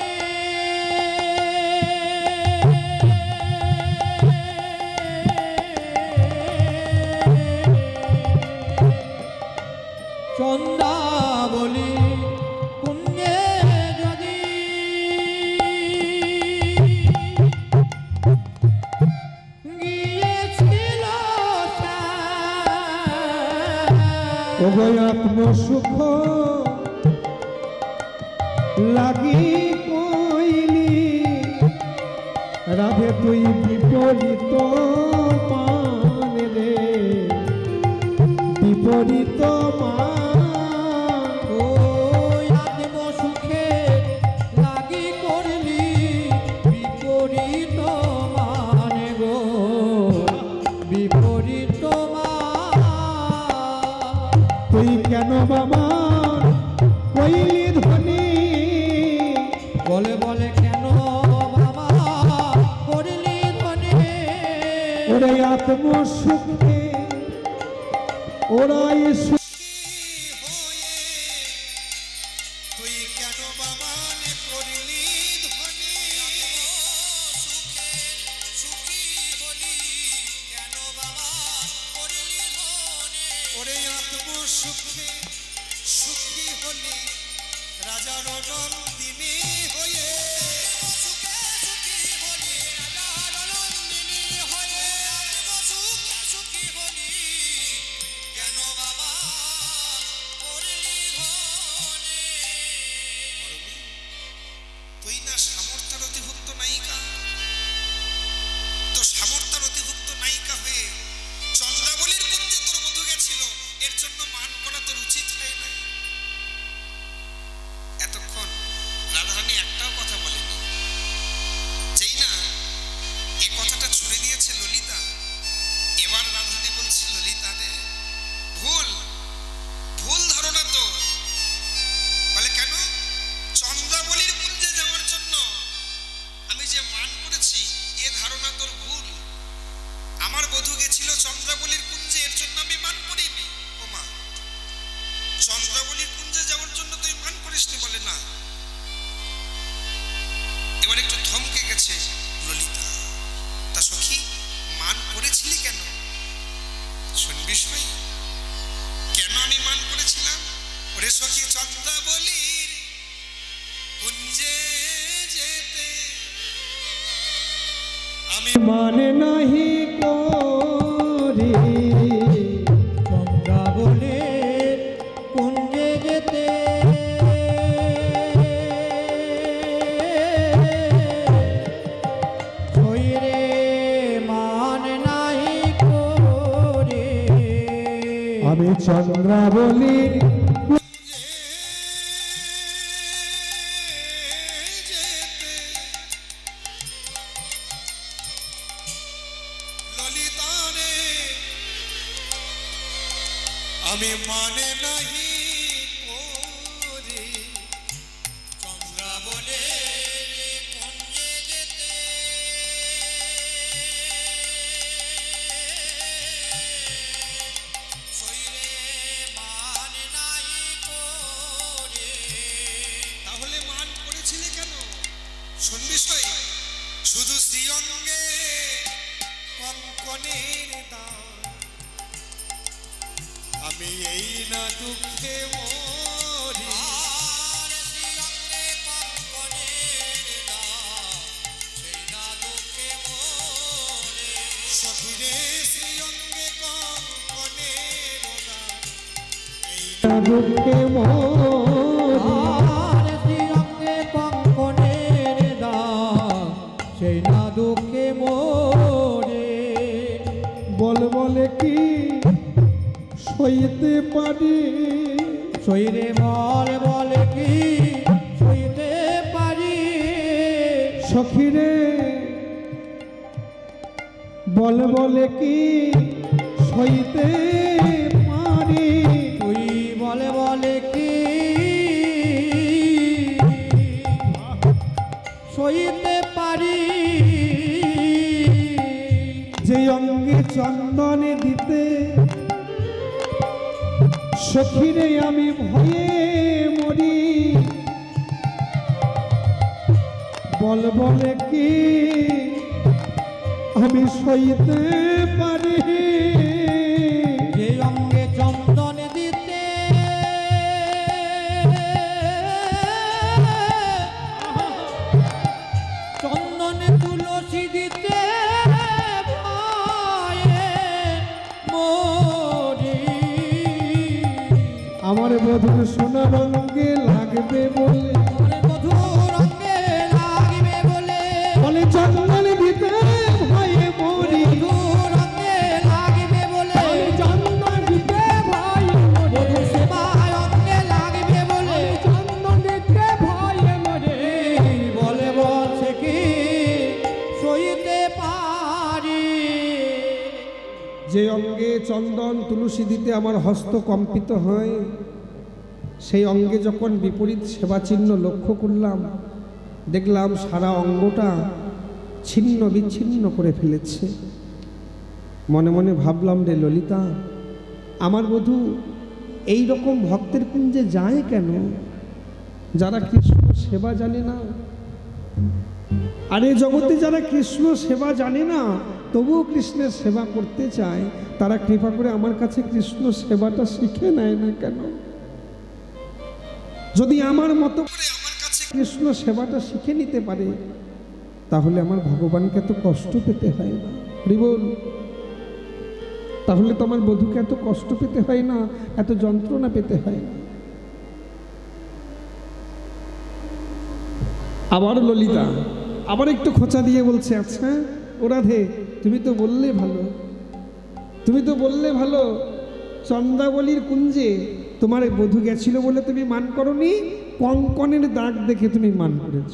চন্দ্রাবলী কুঞ্জে যদি গিয়েছিল ওগো আত্মসুখ লাগি কইলি, রাধে তুই বিপরীত মান রে, বিপরীত মান। ওই আত্মসুখে লাগি করলি বিপরীত মানে গো, বিপরীত মান। তুই কেন বাবা কইলি ধনী, বলে বলে কেন বাবা করলি ধনী। ওরে আত্মসুখে ওরাই তুই কেন বাবানে করলি ধনী, সুখী হলি কেন বাবা করলি ধনী। ওরে আত্মসুখে সুখী হলি রাজার নন্দিনী হয়ে, সুখে সুখী হলি রাজার নন্দিনী হয়ে। আত্মসুখে সুখী হলি কেন বাবা করলি ধনী। তুই না সামর্থ্যের অতিভুক্ত নায়িকা, তো সামর্থ্যের অতিভুক্ত নায়িকা হয়ে চন্দ্রাবলীর কুঞ্জে তোর বধূ গেছিল, এর জন্য মান করা তোর উচিত হয় না? এতক্ষণ মান করেছি এ ধারণা তোর ভুল। আমার বধূ গেছিল চন্দ্রাবলীর কুঞ্জে, এর জন্য আমি মান করিনি। ও মা, চন্দ্রাবলীর কুঞ্জে যাওয়ার জন্য তুই মান করিসনি? বলে না। এবার একটু থমকে গেছে ললিতা। তা সখী, মান করেছিলি কেন? শুনবি শুই কেন আমি মান করেছিলাম? ওরে সখী, চন্দ্রাবলীর কুঞ্জে যেতে আমি মানে নাহি করি চন্দ্রাবলীর কুঞ্জে যেতে ছইরে মান নাহি করে আমি চন্দ্রাবলীর যেতে ললিতারে আমি মানে নাহি করি। চন্দ্রাবলীর কুঞ্জে যেতে শরীরে মান নাহি করে। তাহলে মান করেছিলে কেন? শোন বিষয়, শুধু শ্রীঅঙ্গে কঙ্কনের দান, আমি এই না দুঃখে মরি। শ্রীঅঙ্গে কঙ্কনের দান, সেই না দুঃখে মরি। সখীরে শ্রীঅঙ্গে কঙ্কনের দান, এই দুঃখে আর শ্রীঅঙ্গে কঙ্কনের দান, সেই না দুঃখে মোরে। বল বলে কি সইতে পারি, শরীরে বল বলে কি সইতে পারি। সখীরে বল বলে কি সইতে পারি। তুই বলে বলে কি সইতে পারি। যে অঙ্গে চন্দনে দিতে সখীরে আমি ভয়ে মরি। বল বলে কি আমি সইতে পারি। যে অঙ্গে চন্দন দিতে চন্দন তুলসী দিতে ভয়ে মরি। আমার বধুর সোনা রঙে লাগবে বলে, আরে মধুর অঙ্গে লাগবে বলে, বলে চন্দন দিতে ভয়ে মরি। মধুর অঙ্গে লাগবে বলে, চন্দন দিতে ভয়ে মরি। মধুর সেবায় অঙ্গে লাগবে বলে, চন্দন দিতে ভয়ে মরি। বলে বলছে কি সইতে পারি। যে অঙ্গে চন্দন তুলসী দিতে আমার হস্ত কম্পিত হয়, সেই অঙ্গে যখন বিপরীত সেবা চিহ্ন লক্ষ্য করলাম, দেখলাম সারা অঙ্গটা ছিন্ন বিচ্ছিন্ন করে ফেলেছে। মনে মনে ভাবলাম, রে ললিতা, আমার বধূ এই রকম ভক্তের কুঞ্জে যায় কেন, যারা কৃষ্ণ সেবা জানে না? আর এই জগতে যারা কৃষ্ণ সেবা জানে না তবুও কৃষ্ণের সেবা করতে চায়, তারা কৃপা করে আমার কাছে কৃষ্ণ সেবাটা শিখে নেয় না কেন? যদি আমার মতো করে আমার কাছে কৃষ্ণ সেবাটা শিখে নিতে পারে, তাহলে আমার ভগবানকে এত কষ্ট পেতে হয় না। হরিবল। তাহলে তো আমার বধূকে এত কষ্ট পেতে হয় না, এত যন্ত্রণা পেতে হয় না। আবার ললিতা আবার একটু খোঁচা দিয়ে বলছে, আচ্ছা ও রাধে, তুমি তো বললে ভালো, তুমি তো বললে ভালো চন্দ্রাবলীর কুঞ্জে তোমার বধূ গেছিল বলে তুমি মান করনি, কঙ্কনের দাগ দেখে তুমি মান করেছ।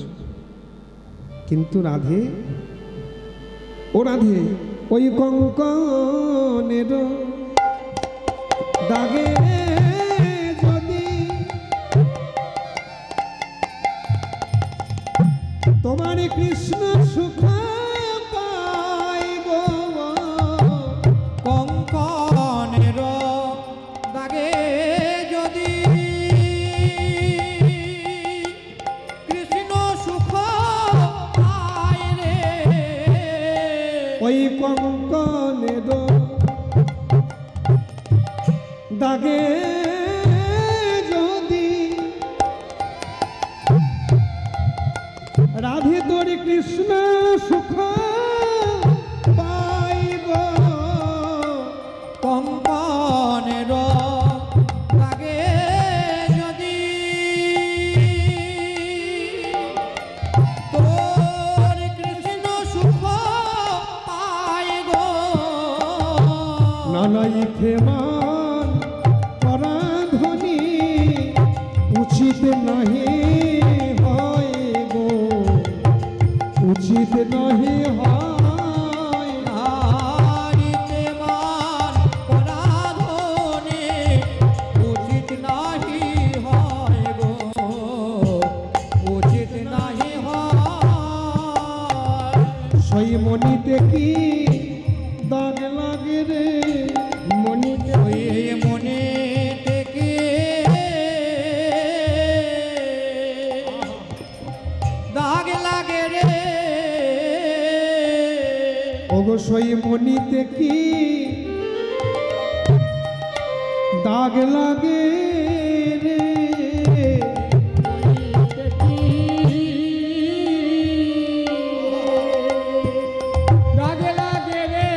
কিন্তু রাধে, ও রাধে, ওই কঙ্কনের দাগে যদি তোমার কৃষ্ণ সুখ পাই গো কঙ্কনের দাগে যদি কৃষ্ণ সুখ পায় রে, ওই কঙ্কনের দাগে যদি রাধে তোর কৃষ্ণ সুখ পাইব কঙ্কনের দাগে যদি তোর কৃষ্ণ সুখ পায় গো, নানাই ক্ষেমান পরাধনী উচিত নাহি হয় গো, উচিত নাহি হয়। হারিতে মান পরাধনে উচিত নাহি হয় গো, উচিত নাহি হয়। সেই মনিতে কি দাগ লাগে রে, মনিতে ওই মনে থেকে দাগ লাগে রে, অবশ্যই মনিতে কি দাগ লাগে রে, দাগ লাগে রে,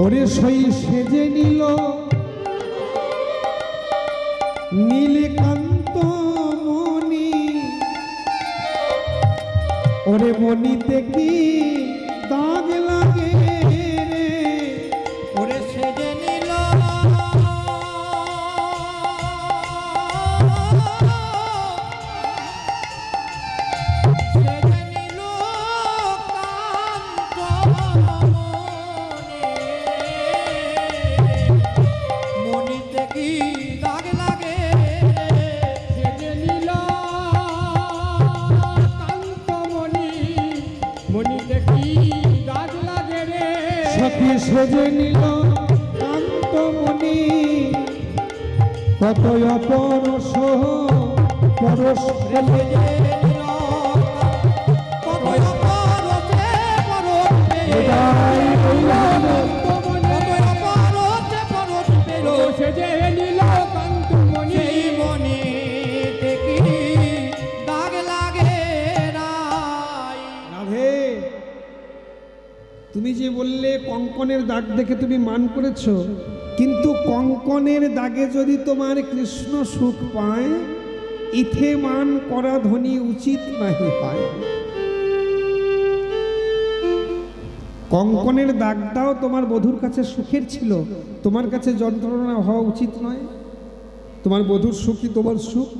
ওরে সই সেজে নিল নীলকান্ত মণি, ওরে মণিতে কি দাগ লাগে রে, ওরে সেজে নিল সেজে নিল কান্ত মনিতে কি দাগ লাগে, সেজে নিল কান্ত মনিতে কি দাগ লাগে রে, সখী সেজে নিল কান্ত মণি, কত অপরস পরশ ফেলে বিদায় হইলাম। রাধে, তুমি যে বললে কঙ্কনের দাগ দেখে তুমি মান করেছ, কিন্তু কঙ্কনের দাগে যদি তোমার কৃষ্ণ সুখ পায়, ইথে মান করা ধ্বনি উচিত নাহি পায়। কঙ্কনের দাগটাও তোমার বধূর কাছে সুখের ছিল, তোমার কাছে যন্ত্রণা হওয়া উচিত নয়। তোমার বধূর সুখই তোমার সুখ,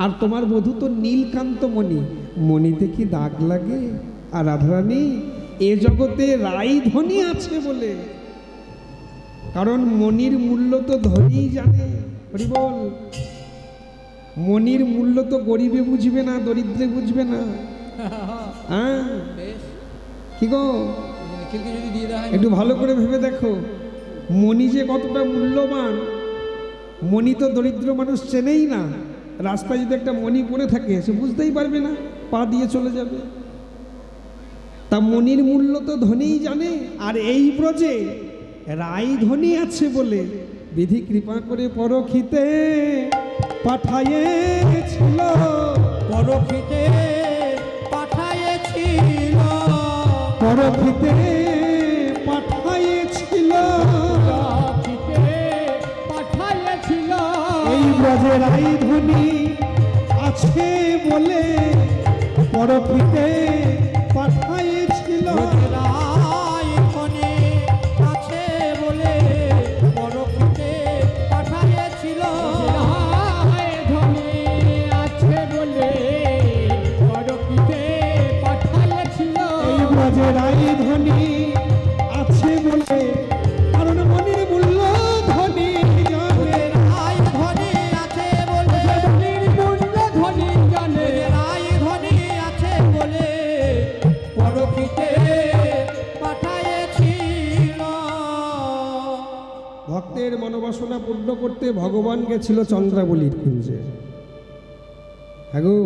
আর তোমার বধূ তো নীলকান্ত মণি, মণিতে কি দাগ লাগে? আর রাধারানী, এ জগতে রাই ধনী আছে বলে, কারণ মণির মূল্য তো ধনী জানে। হরি বল। মণির মূল্য তো গরিবে বুঝবে না, দরিদ্রে বুঝবে না। হ্যাঁ কি গো, একটু ভালো করে ভেবে দেখো, মণি যে কতটা মূল্যবান। মণি তো দরিদ্র মানুষ চেনেই না। রাস্তায় যদি একটা মণি পড়ে থাকে, সে বুঝতেই পারবে না, পা দিয়ে চলে যাবে। তা মণির মূল্য তো ধনীই জানে। আর এই ব্রজে রাই ধনী আছে বলে বিধি কৃপা করে পরখিতে পাঠাইয়েছিল, পরখিতে পাঠাইয়েছিল, পরখিতে পাঠাইয়েছিল, পাঠাইয়েছিল। এই ব্রজে রাই ধনী আছে বলে পরখিতে পাঠাইয়েছিল। রাই ধনী আছে বলে পরখিতে পাঠাইয়েছিল, রাই ধনী আছে বলে পরখিতে পাঠাইয়েছিল। এই ব্রজে রাই ধনী আছে বলে, কারণ মনির মূল্য ধনী জানে। রাই ধনী আছে বলে মূল্য ধনী পূর্ণ করতে ভগবান গেছিল চন্দ্রাবলীর কুঞ্জে। হ্যাঁ গো,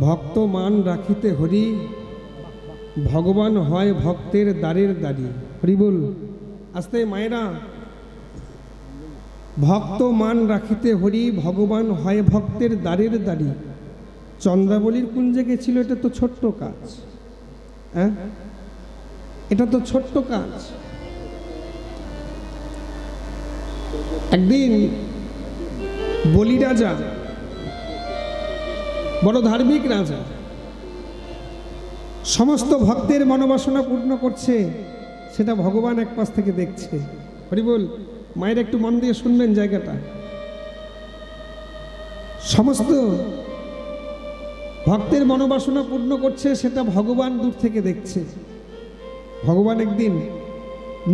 ভক্ত মান রাখিতে হরি, ভগবান হয় ভক্তের দ্বারের দ্বারি। হরি বল, আস্তে মায়েরা। ভক্ত মান রাখিতে হরি, ভগবান হয় ভক্তের দ্বারের দ্বারি। চন্দ্রাবলীর কুঞ্জে গেছিল, এটা তো ছোট্ট কাজ। হ্যাঁ, এটা তো ছোট্ট কাজ। একদিন বলি রাজা, বড় ধার্মিক রাজা, সমস্ত ভক্তের মনোবাসনা পূর্ণ করছে, সেটা ভগবান এক পাশ থেকে দেখছে। হরি বল, মায়ের একটু মন দিয়ে শুনবেন জায়গাটা। সমস্ত ভক্তের মনোবাসনা পূর্ণ করছে, সেটা ভগবান দূর থেকে দেখছে। ভগবান একদিন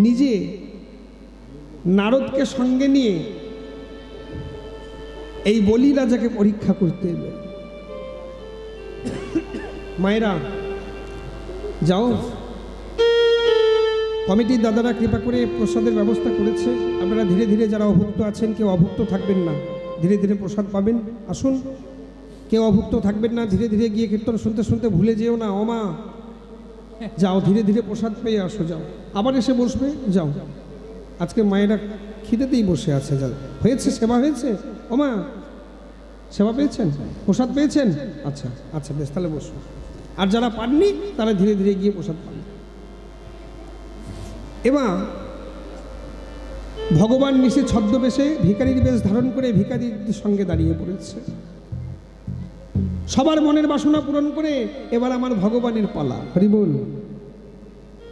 নিজে নারদকে সঙ্গে নিয়ে এই বলি রাজাকে পরীক্ষা করতে এলেন। মায়েরা যাও, কমিটির দাদারা কৃপা করে প্রসাদের ব্যবস্থা করেছে। আপনারা ধীরে ধীরে, যারা অভুক্ত আছেন, কেউ অভুক্ত থাকবেন না, ধীরে ধীরে প্রসাদ পাবেন। আসুন, কেউ অভুক্ত থাকবেন না, ধীরে ধীরে গিয়ে কীর্তন শুনতে শুনতে ভুলে যেও না। ও মা, যাও, ধীরে ধীরে প্রসাদ পেয়ে আসো, যাও, আবার এসে বসবে, যাও। আজকে মায়েরা খিদেতেই বসে আছে। যা হয়েছে, সেবা হয়েছে। ও মা, সেবা পেয়েছেন, প্রসাদ পেয়েছেন? আচ্ছা আচ্ছা, বেশ, তাহলে বসো। আর যারা পাননি তারা ধীরে ধীরে গিয়ে প্রসাদ পান। এবার ভগবান নিশে ছদ্মবেশে ভিখারির বেশ ধারণ করে ভিখারির সঙ্গে দাঁড়িয়ে পড়েছে। সবার মনের বাসনা পূরণ করে এবার আমার ভগবানের পালা। হরি বল।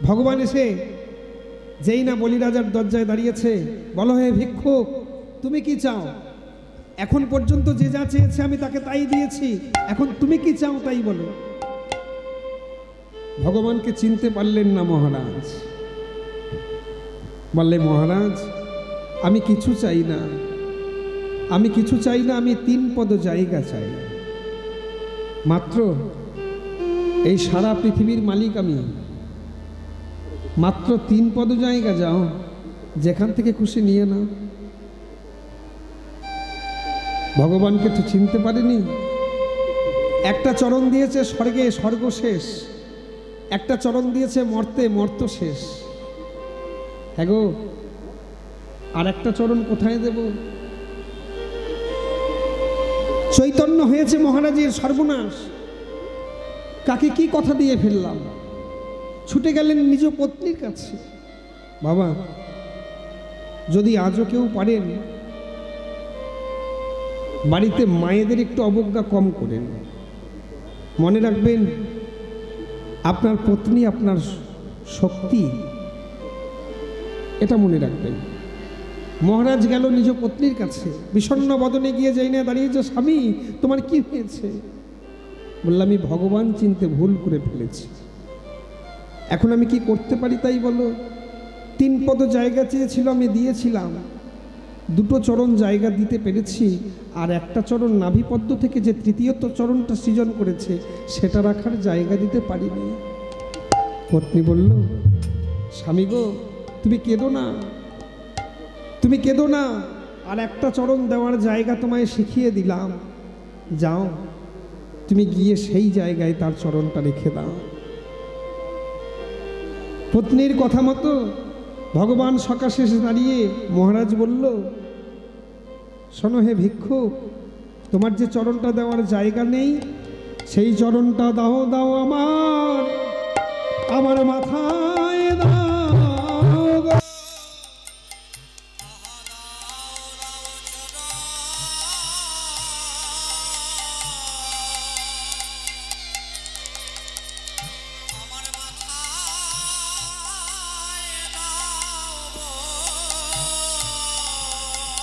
ভগবান এসে যেই না বলি রাজার দরজায় দাঁড়িয়েছে, বলো, হে ভিক্ষুক, তুমি কি চাও? এখন পর্যন্ত যে যা চেয়েছে আমি তাকে তাই দিয়েছি, এখন তুমি কি চাও তাই বলো। ভগবানকে চিনতে পারলেন না মহারাজ। বললে, মহারাজ, আমি কিছু চাই না, আমি কিছু চাই না, আমি 3 পদ জায়গা চাই মাত্র। এই সারা পৃথিবীর মালিক আমি, মাত্র 3 পদ জায়গা, যাও, যেখান থেকে খুশি নিয়ে নাও। ভগবানকে তো চিনতে পারেনি। একটা চরণ দিয়েছে স্বর্গে, স্বর্গ শেষ। একটা চরণ দিয়েছে মর্তে, মর্ত শেষ। হ্যাঁ গো, আর একটা চরণ কোথায় দেব? চৈতন্য হয়েছে মহারাজের সর্বনাশ। কাকে কি কথা দিয়ে ফেললাম? ছুটে গেলেন নিজ পত্নীর কাছে। বাবা, যদি আজও কেউ পারেন, বাড়িতে মায়েদের একটু অবজ্ঞা কম করেন। মনে রাখবেন, আপনার পত্নী আপনার শক্তি, এটা মনে রাখবেন। মহারাজ গেল নিজ পত্নীর কাছে, বিষণ্ণ বদনে গিয়ে যাই না দাঁড়িয়েছে, স্বামী তোমার কি হয়েছে? বললাম, আমি ভগবান চিনতে ভুল করে ফেলেছি, এখন আমি কি করতে পারি তাই বলো। 3 পদ জায়গা চেয়েছিল, আমি দিয়েছিলাম, 2টো চরণ জায়গা দিতে পেরেছি, আর একটা চরণ নাভিপদ্ম থেকে যে 3য় চরণটা সৃজন করেছে সেটা রাখার জায়গা দিতে পারিনি। পত্নী বলল, স্বামী গো, তুমি কেঁদো না, তুমি কেঁদো না, আর একটা চরণ দেওয়ার জায়গা তোমায় শিখিয়ে দিলাম, যাও, তুমি গিয়ে সেই জায়গায় তার চরণটা রেখে দাও। পত্নীর কথা মতো ভগবান সকাশে দাঁড়িয়ে মহারাজ বলল, শোনো হে ভিক্ষুক, তোমার যে চরণটা দেওয়ার জায়গা নেই, সেই চরণটা দাও, দাও আমার, আমার মাথায় দাও।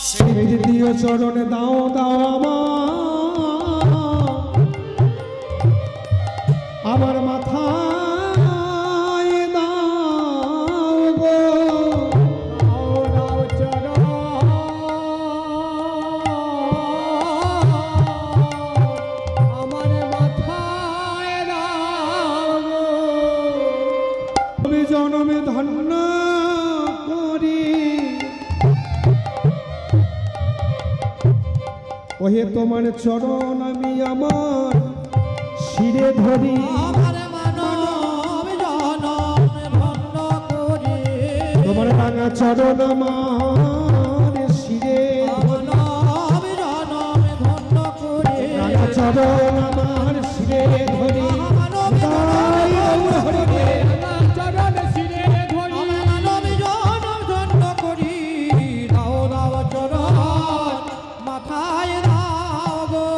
সেই দ্বিতীয় চরণে দাও, দাও আমার মাথায় দাও গো, দাও দাও চরণ আমার মাথায় দাও গো। আমি জনমে ধন্য করি ওহে তোমার চরণ আমি আমার শিরে ধরি, আমার মানব জনম ধন্য করে তোমার রাঙা চরণ আমার শিরে ধরি, মানব জনম ধন্য করে রাঙা চরণ আমার শিরে ধরি, তাই গৌর হরি রে। চরণ শিরে ধরি মানব জনম ধন্য করি দাও দাও চরণ মাথায় দাও গো।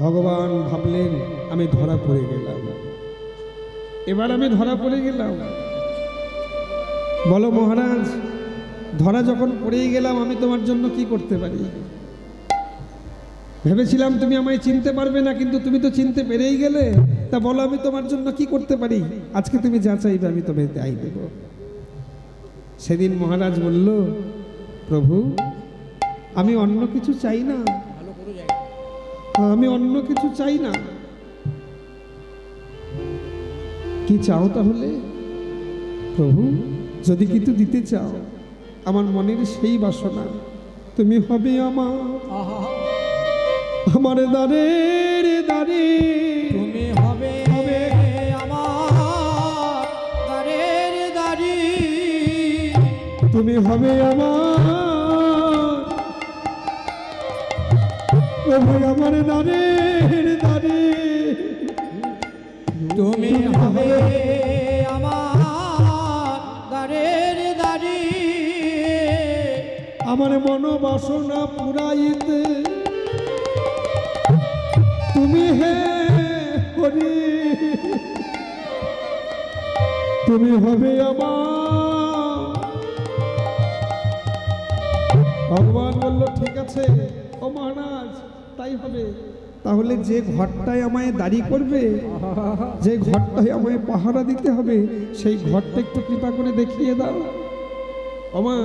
ভগবান ভাবলেন আমি ধরা পড়ে গেলাম, এবার আমি ধরা পড়ে গেলাম। বলো মহারাজ, ধরা যখন পড়েই গেলাম আমি তোমার জন্য কি করতে পারি? ভেবেছিলাম তুমি আমায় চিনতে পারবে না, কিন্তু তুমি তো চিনতে পেরেই গেলে। তা বলো আমি তোমার জন্য কি করতে পারি? আজকে তুমি যা চাইবে আমি তোমায় তাই দেব। সেদিন মহারাজ বলল, প্রভু আমি অন্য কিছু চাই না, আমি অন্য কিছু চাই না। কি চাও তাহলে? প্রভু যদি কিছু দিতে চাও, আমার মনের সেই বাসনা, তুমি হবে আমার দ্বারের দ্বারে, তুমি হবে আমার দ্বারের দ্বারি, তুমি হবে আমার প্রভু আমার দ্বারের দ্বারে, তুমি হবে আমার দ্বারের দ্বারি, আমার মনোবাসনা পুরাইতে তুমি হে হরি, তুমি হবে আমার। ভগবান বলল ঠিক আছে ও মহারাজ, তাই হবে। তাহলে যে ঘরটায় আমায় দাঁড়ি করবে, যে ঘরটায় আমায় পাহারা দিতে হবে, সেই ঘরটা একটু কৃপা করে দেখিয়ে দাও। ওমা,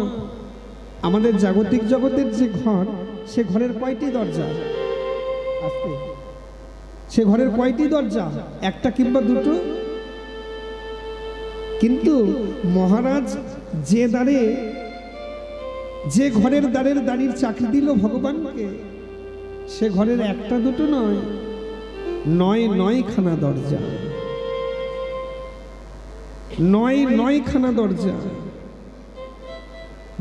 আমাদের জাগতিক জগতের যে ঘর, সে ঘরের কয়টি দরজা? সে ঘরের কয়টি দরজা? একটা কিংবা দুটো? কিন্তু মহারাজ যে দ্বারে, যে ঘরের দ্বারের দাঁড়ির চাকরি দিল ভগবানকে, সে ঘরের একটা দুটো নয়, নয়খানা দরজা, নয়খানা দরজা।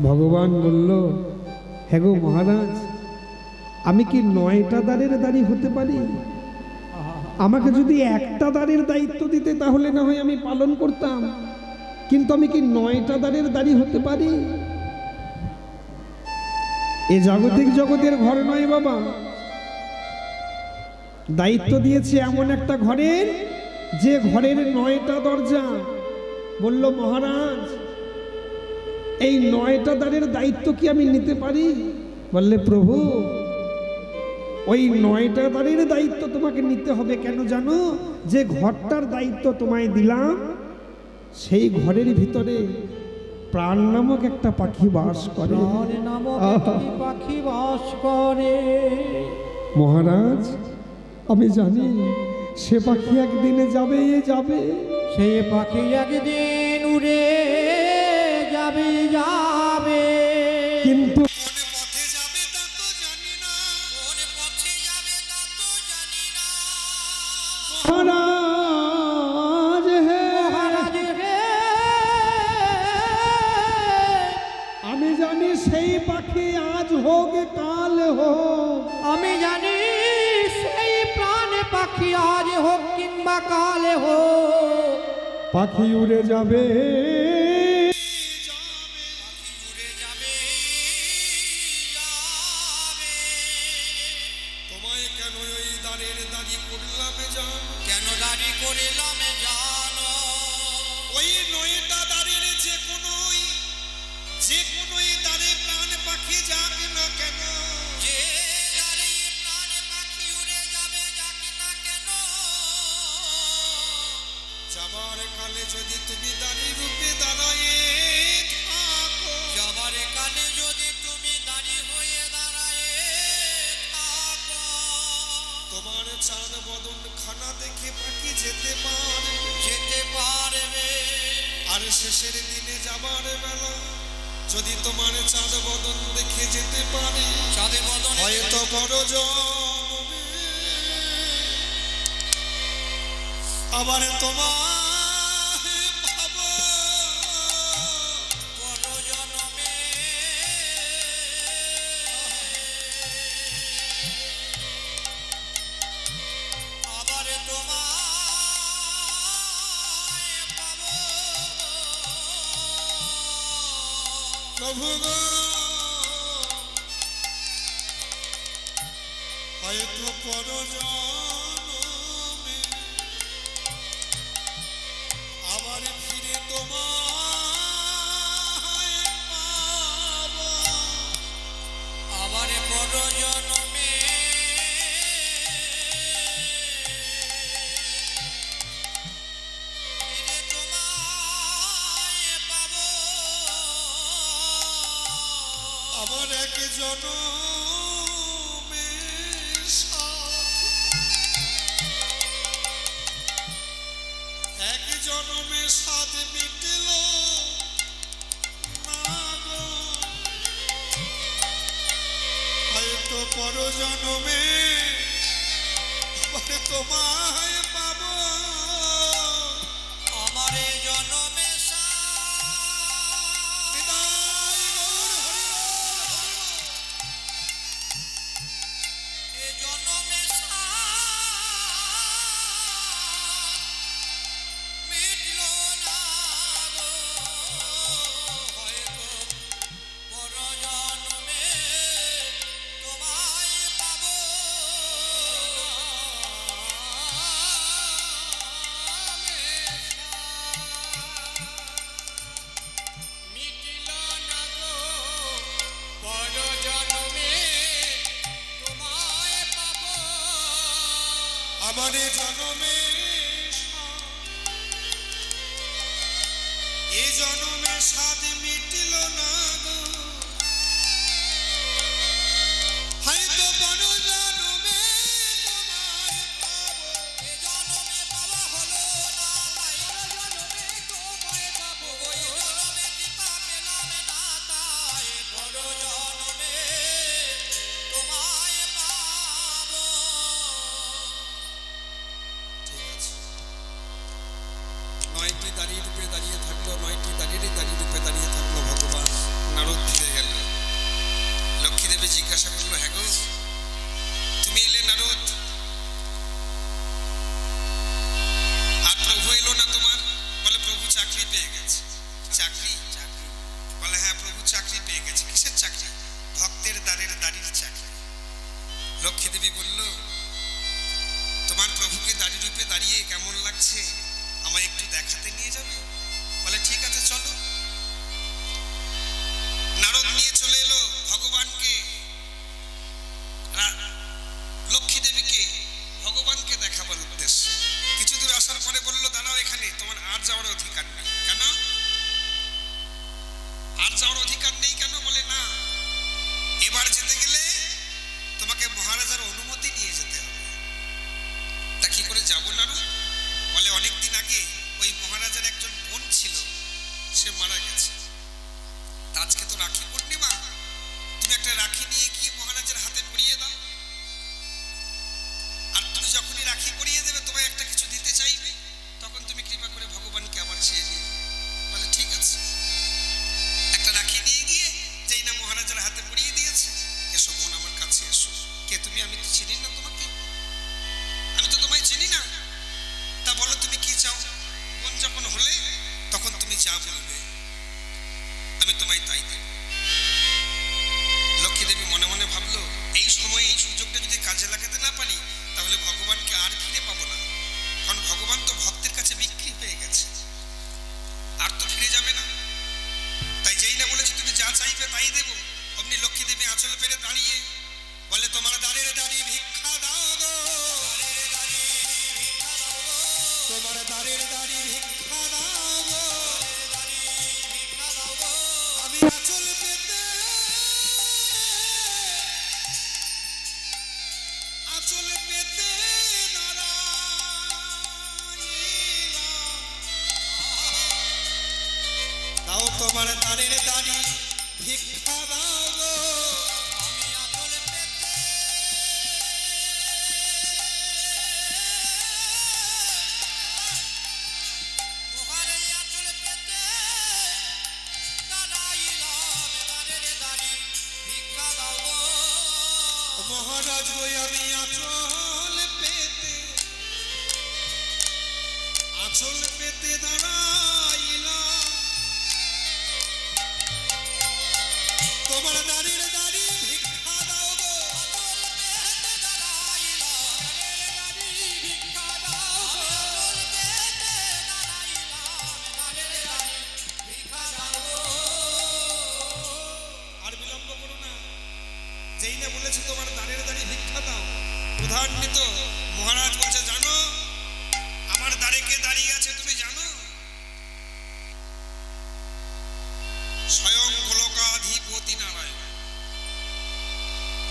ভগবান বলল, হ্যাঁ গো মহারাজ, আমি কি 9টা দ্বারের দাঁড়ি হতে পারি? আমাকে যদি একটা দ্বারের দায়িত্ব দিতে তাহলে না হয় আমি পালন করতাম, কিন্তু আমি কি 9টা দ্বারের দাঁড়ি হতে পারি? এ জাগতিক জগতের ঘর নয় বাবা, দায়িত্ব দিয়েছে এমন একটা ঘরের, যে ঘরের 9টা দরজা। বলল মহারাজ, এই 9টা দ্বারের দায়িত্ব কি আমি নিতে পারি? বললে প্রভু, ওই 9টা দ্বারের দায়িত্ব তোমাকে নিতে হবে। কেন জানো? যে ঘরটার দায়িত্ব তোমায় দিলাম, সেই ঘরের ভিতরে প্রাণ নামক একটা পাখি বাস করে। প্রাণ নামক একটি পাখি বাস করে। মহারাজ আমি জানি সে পাখি একদিনে যাবে, সেই পাখি একদিন উড়ে যাবে, কিন্তু কোন পথে যাবে তা তো জানি না, কোন পথে যাবে তা তো জানি না। মহারাজ হে, মহারাজ হে, আমি জানি সেই পাখি আজ হোক কাল হোক, আমি জানি সেই প্রাণ পাখি আজ হোক কিংবা কালে হোক, পাখি উড়ে যাবে, পাখি উড়ে যাবে, তোমায় কেন ওই দ্বারের দাঁড়ি করলাম জানো? কেন দাঁড়ি করলাম জানো? ওই 9টা দ্বারের যে কোনোই দ্বারে প্রাণ পাখি যাক না কেন, যে দ্বারে প্রাণ পাখি উড়ে যাবে যাক না কেন, যাবার কালে যদি তুমি দাঁড়ি রূপে দাঁড়ায়ে থাকো, যাবার কালে যদি তুমি দাঁড়ি হয়ে দাঁড়ায়ে থাকো, তোমার চাঁদ বদন খানা দেখে পাখি যেতে পারবে, আর শেষের দিনে যাবার বেলা যদি তোমার চাঁদ বদন দেখে যেতে পারি চাঁদে বদন হয়তো পরজন্মে আবার তোমায় পাবো পরজন্মে আবার তোমায় পাবো প্রভু গো হয়তো পরজন্মে আবার ফিরে তোমায় পাবো আবার পরজন্মে ফিরে তোমায় পাবো আবার এক জনমের সাথে এক জনমের সাথে মিটল না গো হয়তো পরজনমে আবার তোমায় পাবো আমার এই জন্মে বিদায় গৌর হরি এই জন্মে মিটল না গো হয়তো পরজন্মে তোমায় পাবো মিটিল না গো পরজন্মে তোমায় পাবো আমার এ জনমে এ জনমে স্বাদ মিটিল না গো হয়তো পরজনমে তোমায় পাবো এ জন্মে পাওয়া হলো না তাই পরজন্মে তোমায় পাবো এ জন্মে কৃপা পেলাম না তাই পরজন্মে তোমায় পাবো ঠিক আছে নয়টি দাঁড়িয়ে রূপে দাঁড়িয়ে থাকলো নয়টি দাঁড়িয়ে রূপে দাঁড়িয়ে থাকলো ভগবান নারদ ফিরে গেল লক্ষ্মী দেবী জিজ্ঞাসা করলো হ্যাঁ গো তুমি এলে নারদ আর প্রভু এলো না তোমার বলে প্রভু চাকরি পেয়ে গেছে চাকরি চাকরি বলে হ্যাঁ প্রভু চাকরি পেয়ে গেছে কিসের চাকরি ভক্তের দ্বারের দাঁড়ির চাকরি লক্ষ্মী দেবী বলল তোমার প্রভুকে দাঁড়ি রূপে দাঁড়িয়ে কেমন লাগছে আমায় একটু দেখাতে নিয়ে যাবে বলে ঠিক আছে চলো নারদ নিয়ে চলে এলো ভগবানকে লক্ষ্মী দেবীকে ভগবানকে দেখাবার উদ্দেশ্যে কিছু দূর আসার পরে বললো দাঁড়াও এখানে তোমার আর যাওয়ার অধিকার নেই কেন আর যাওয়ার অধিকার নেই কেন বলে না এবার যেতে গেলে তোমাকে মহারাজার অনুমতি নিয়ে যেতে হবে তা কি করে যাবো নারদ বলে অনেকদিন আগে ওই মহারাজার একজন বোন ছিল সে মারা গেছে তা আজকে তো রাখি পূর্ণিমা তুমি একটা রাখি নিয়ে গিয়ে মহারাজের হাতে পরিয়ে দাও আর তুমি যখনই রাখি পরিয়ে দেবে তোমায় একটা কিছু দিতে চাইবে তখন তুমি কৃপা করে ভগবানকে আবার চেয়ে নিয়ে বলে ঠিক আছে একটা রাখি নিয়ে গিয়ে যেই না মহারাজার হাতে পরিয়ে দিয়েছে এসো বোন আমার কাছে এসো কে তুমি আমি তো চিনি না তোমাকে আমি তো তোমায় চিনি না তা বলো তুমি কি চাও বোন যখন হলে তখন তুমি যা বলবে আমি তোমায় তাই দেব লক্ষ্মী দেবী মনে মনে ভাবলো এই সময়ে এই সুযোগটা যদি কাজে লাগাতে না পারি তাহলে ভগবানকে আর ফিরে পাবো না কারণ ভগবান তো ভক্তের কাছে বিক্রি হয়ে গেছে আর তো ফিরে যাবে না তাই যেই না বলেছি তুমি যা চাইবে তাই দেবো অমনি লক্ষ্মী দেবী আঁচল পেরে দাঁড়িয়ে বলে তোমার দাঁড়িয়ে দাঁড়িয়ে ভিক্ষা দাও গো তোমার দাঁড়িয়ে দাঁড়িয়ে ভিক্ষা দাও গো আমি আঁচল পেতে দাঁড়াইলাম দাও তোমার দাঁড়িয়ে দাঁড়িয়ে ভিক্ষা দাও গো আমি আঁচল পেতে মহারে আঁচল পেতে দাঁড়াইলাম দাঁড়ের দাঁড়ি ভিক্ষা দাও গো মহারাজ ওই আমি আঁচল পেতে দাঁড়াইলাম তোমার দাঁড়িয়ে দাঁড়িয়ে ভিক্ষা দাও গো ভিক্ষা দাও আর বিলম্ব করো না যেই না বলেছে তোমার দাঁড়িয়ে দাঁড়িয়ে ভিক্ষা দাও প্রধান্বিত মহারাজ বলছে জানো আমার দাঁড়িয়ে দাঁড়িয়ে আছে তুমি জানো স্বয়ং গোলকাধিপতি নারায়ণ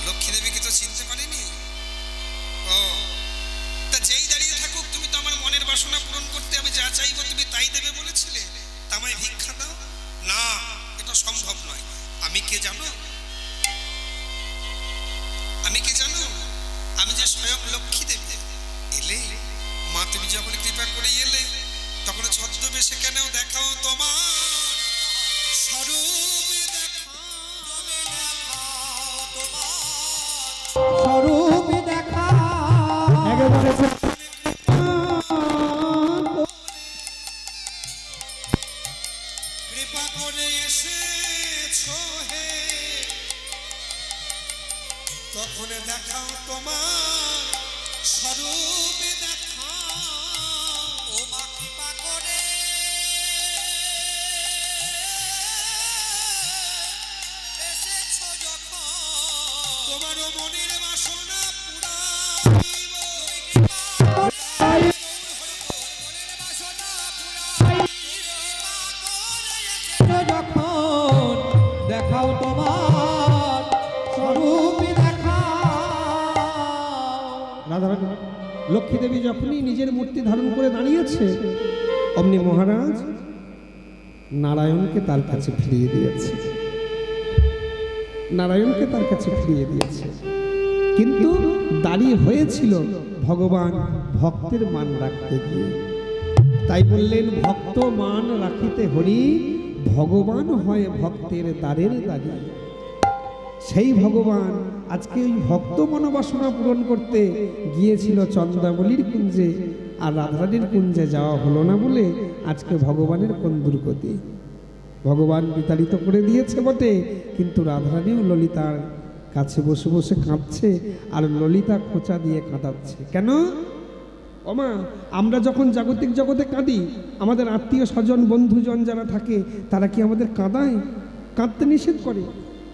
লক্ষ্মী দেবীকে তো চিনতে পারিনি ও তা যেই দাঁড়িয়ে থাকুক তুমি তো আমার মনের বাসনা পূরণ করতে আমি যা চাইবো তুমি তাই দেবে বলেছিলে তা আমায় ভিক্ষা দাও না এটা সম্ভব নয় আমি কে জানো আমি যে স্বয়ং লক্ষ্মী দেবী এলে মা তুমি যখন কৃপা করে এলে তখন ছদ্মবেশে কেন দেখাও তোমার স্বরূপ দেখা কৃপা করে এসেছো হে তখন দেখাও তোমার স্বরূপ দেখাও ও মা কৃপা করে এসেছো যখন তোমারও মনের বাসনা পুরাইব যখন দেখাও তোমার স্বরূপ রাধারানী লক্ষ্মী দেবী যখনই নিজের মূর্তি ধারণ করে দাঁড়িয়েছে অমনি মহারাজ নারায়ণকে তার কাছে ফিরিয়ে দিয়েছে কিন্তু দাঁড়িয়ে হয়েছিল ভগবান ভক্তের মান রাখতে গিয়ে তাই বললেন ভক্ত মান রাখিতে হরি ভগবান হয় ভক্তের দ্বারের দাঁড়িয়ে সেই ভগবান আজকে ওই ভক্ত মনোবাসনা পূরণ করতে গিয়েছিল চন্দ্রাবলীর কুঞ্জে আর রাধারানীর কুঞ্জে যাওয়া হলো না বলে আজকে ভগবানের কোন দুর্গতি ভগবান বিতাড়িত করে দিয়েছে বটে কিন্তু রাধারানীও ললিতার কাছে বসে বসে কাঁদছে আর ললিতা খোঁচা দিয়ে কাঁদাচ্ছে কেন ওমা আমরা যখন জাগতিক জগতে কাঁদি আমাদের আত্মীয় স্বজন বন্ধুজন যারা থাকে তারা কি আমাদের কাঁদায় কাঁদতে নিষেধ করে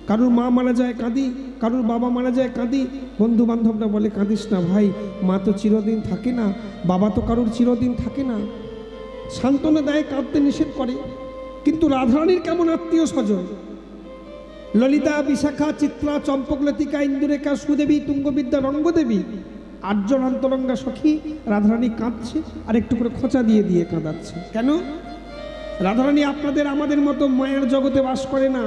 কারুর মা মারা যায় কাঁদি কারুর বাবা মারা যায় কাঁদি বন্ধু বান্ধবরা বলে কাঁদিস না ভাই মা তো চিরদিন থাকে না বাবা তো কারুর চিরদিন থাকে না সান্ত্বনা দেয় কাঁদতে নিষেধ করে কিন্তু রাধারানীর কেমন আত্মীয় স্বজন ললিতা বিশাখা চিত্রা চম্পকলতিকা ইন্দুরেখা সুদেবী তুঙ্গবিদ্যা রঙ্গদেবী আটজন অন্তরঙ্গা সখী রাধারানী কাঁদছে আর একটু করে খোঁচা দিয়ে দিয়ে কাঁদাচ্ছে কেন রাধারানী আপনাদের আমাদের মতো মায়ের জগতে বাস করে না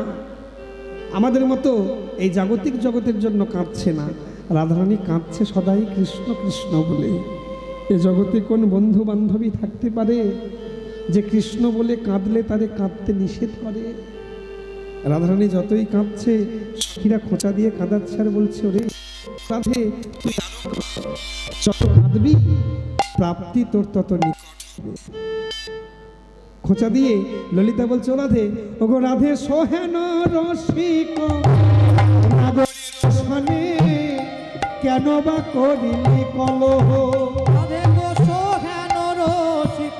আমাদের মতো এই জাগতিক জগতের জন্য কাঁদছে না রাধারানী কাঁদছে সদাই কৃষ্ণ কৃষ্ণ বলে এ জগতে কোন বন্ধু বান্ধবী থাকতে পারে যে কৃষ্ণ বলে কাঁদলে তারে কাঁদতে নিষেধ করে রাধারানী যতই কাঁদছে সখীরা খোঁচা দিয়ে কাঁদাচ্ছে আর বলছে ওরে রাধে তুই যত কাঁদবি প্রাপ্তি তোর তত নিকট খোঁচা দিয়ে ললিতা বলছে ও রাধে ওগো রাধে সোহেন রসিক নাগরে কেন বা করিলি কলহ রাধে গো সোহেন রসিক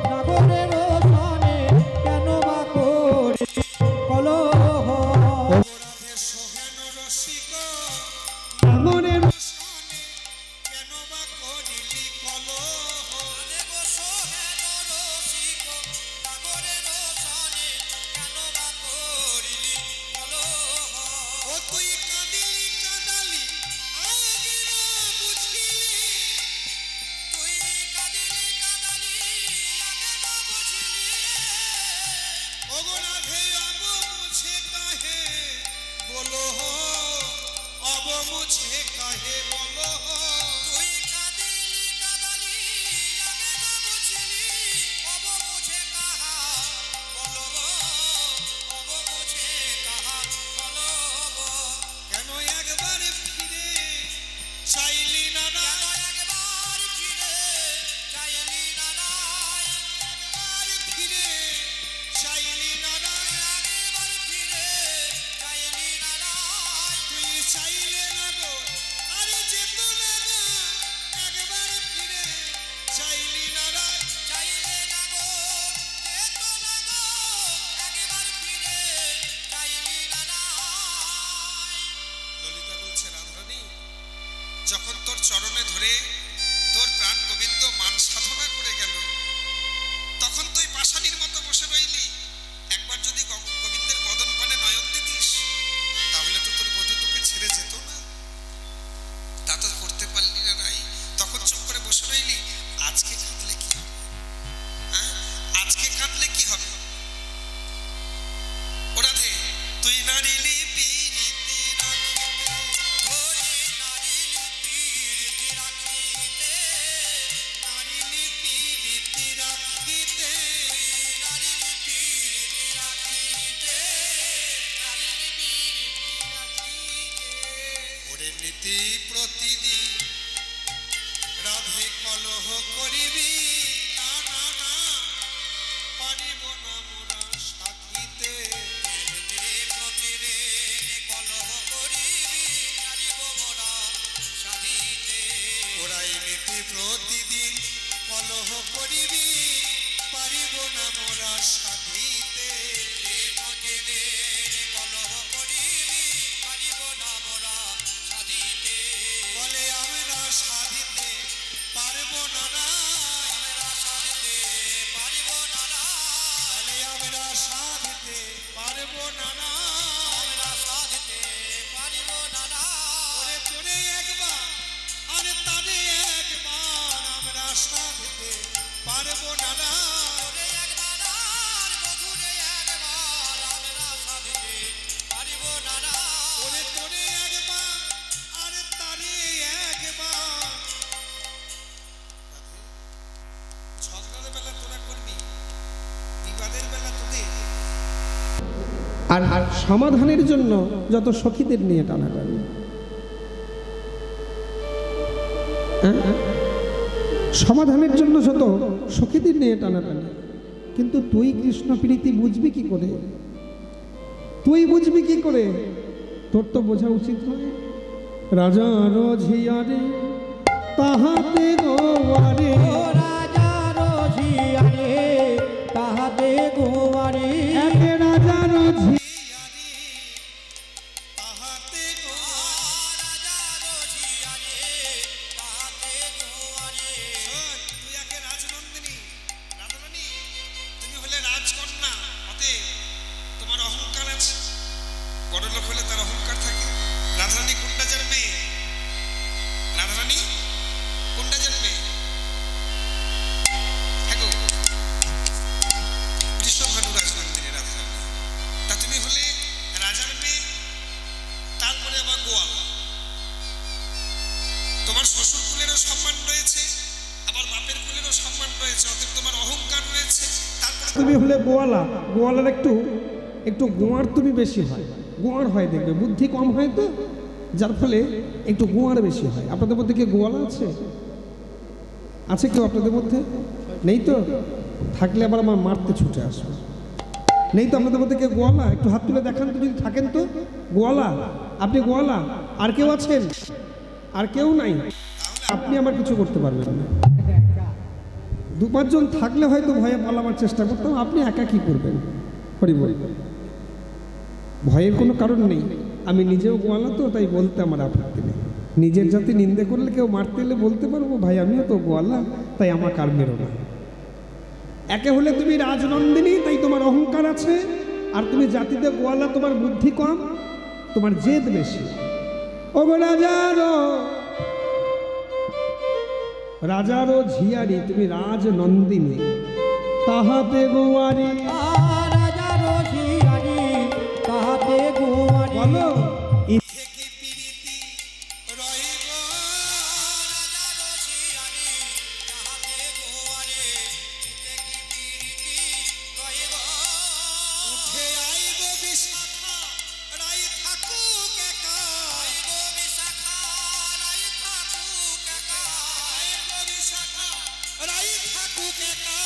নাগরের সনে কেন বা করিলি কলহ রাধে সোহেন রসিক নাগরের কেন বা করিলি কলহ রাধে গো সোহেন রসিক সাগরের সনে কেন বা করিলি কলহ ও তুই কাঁদিলি কাঁদালি আগে না বুঝিলি নারিলি পিরিতি রাখিতে ধরি নারিলি পিরিতি রাখিতে নারিলি পিরিতি রাখিতে নারিলি পিরিতি রাখিতে নারিলি পিরিতি রাখিতে ওরে নীতি প্রতিদিন রাধে কলহ করিবি না না না পারিব না মোরা সাথীতে প্রতিরে কলহ করিবি পারিব মোরা সাথীতে ওরাই নীতি প্রতিদিন কলহ করিবি পারিব না মোরা সাথীতে প্রতিরে কলহ করিবি পারিব না মোরা সাথীতে বলে আমরা সাথীতে পারব না না আমরা সাথীতে পারিব না না বলে আমরা সাথীতে পারব না না আমরা সাথীতে পারিব না না ওরে তোরে একবার আরে তারে একবার আমরা সাথীতে পারব না না ওরে একবার আর বধুরে একবার আমরা সাথীতে পারিব না না ওরে তোরে একবার আরে তারে একবার ঝগড়ার বেলা তোরা করবি বিবাদের বেলা তোদের আর সমাধানের জন্য যত সখীদের নিয়ে টানাটানি, সমাধানের জন্য যত সখীদের নিয়ে টানাটানি, কিন্তু তুই কৃষ্ণ প্রীতি বুঝবি কি করে? তুই বুঝবি কি করে? তোর তো বোঝা উচিত নয়। রাজার ঝিয়ারে তাহাতে গোয়ারে ও রাজার ঝিয়ারে তাহাতে গোয়ারে একে রাজার ঝি তাহাতে গো রাজার ঝিয়ারে তাহাতে গোয়ারে তুই একে রাজনন্দিনী রাধারানী, তুমি হলে রাজকন্যা, অতএব তোমার অহংকার আছে। বড় লোক হলে তার অহংকার থাকে। রাধারানী কোন রাজার মেয়ে? রাধারানী কোন রাজার মেয়ে? হ্যাঁ গো, বৃষভানু রাজনন্দিনী রাধারানী। তা তুমি হলে রাজার মেয়ে, তারপরে আবার গোয়াল। তোমার শ্বশুর কুলেরও সম্মান রয়েছে, আবার বাপের কুলেরও সম্মান রয়েছে, অতএব তোমার অহংকার রয়েছে। তারপরে তুমি হলে গোয়ালা, গোয়ালার একটু একটু গোয়ার তুমি বেশি হয়, গোয়ার হয়, দেখবে বুদ্ধি কম হয় তো, যার ফলে একটু গোয়ার বেশি হয়। আপনাদের মধ্যে কি গোয়ালা আছে? আছে কেউ আপনাদের মধ্যে? নেই তো? থাকলে আবার আমার মারতে ছুটে আসবে। নেই তো আপনাদের মধ্যে কেউ গোয়ালা? একটু হাত তুলে দেখান তো, যদি থাকেন তো। গোয়ালা, আপনি গোয়ালা? আর কেউ আছেন? আর কেউ নাই? আপনি আমার কিছু করতে পারবেন না। দু পাঁচজন থাকলে হয়তো ভয়ে পালাবার চেষ্টা করতাম, আপনি একা কি করবেন? হরি বল। ভয়ের কোনো কারণ নেই। আমি নিজেও গোয়ালা তো, তাই বলতে আমার আপত্তি নেই। নিজের জাতি নিন্দে করলে, কেউ মারতে এলে বলতে পারবো ভাই আমিও তো গোয়ালা, তাই আমার কার মেরো না। একে হলে তুমি রাজনন্দিনী, তাই তোমার অহংকার আছে, আর তুমি জাতিতে গোয়ালা, তোমার বুদ্ধি কম, তোমার জেদ বেশি। ও গো রাজারও ঝিয়ারি, তুমি রাজনন্দিনী তাহাতে গোয়ারি। রাজার ঝিয়ারে তাহাতে গোয়ারে বলো কি প্রীতি রহিব রাজার ঝিয়ারে তাহাতে গোয়ারে, কি প্রীতি রহিব। উঠে আইব বিশাখা রাই থাকুক একা, আইব বিশাখা রাই থাকুক একা, আইব বিশাখা রাই থাকুক একা,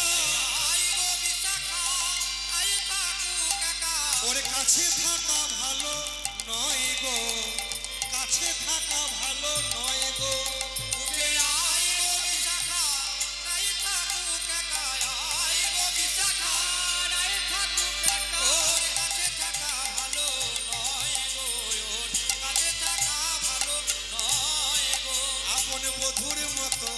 আইব বিশাখা রাই থাকুক একা। ওর কাছে থাকা ভালো নয় গো, কাছে থাকা ভালো নয় গো। উঠে আইব বিশাখা রাই থাকুক একা, আইব বিশাখা রাই থাকুক একা। ওর কাছে থাকা ভালো নয় গো, ওর কাছে থাকা ভালো নয় গো। আপন বধুর মতো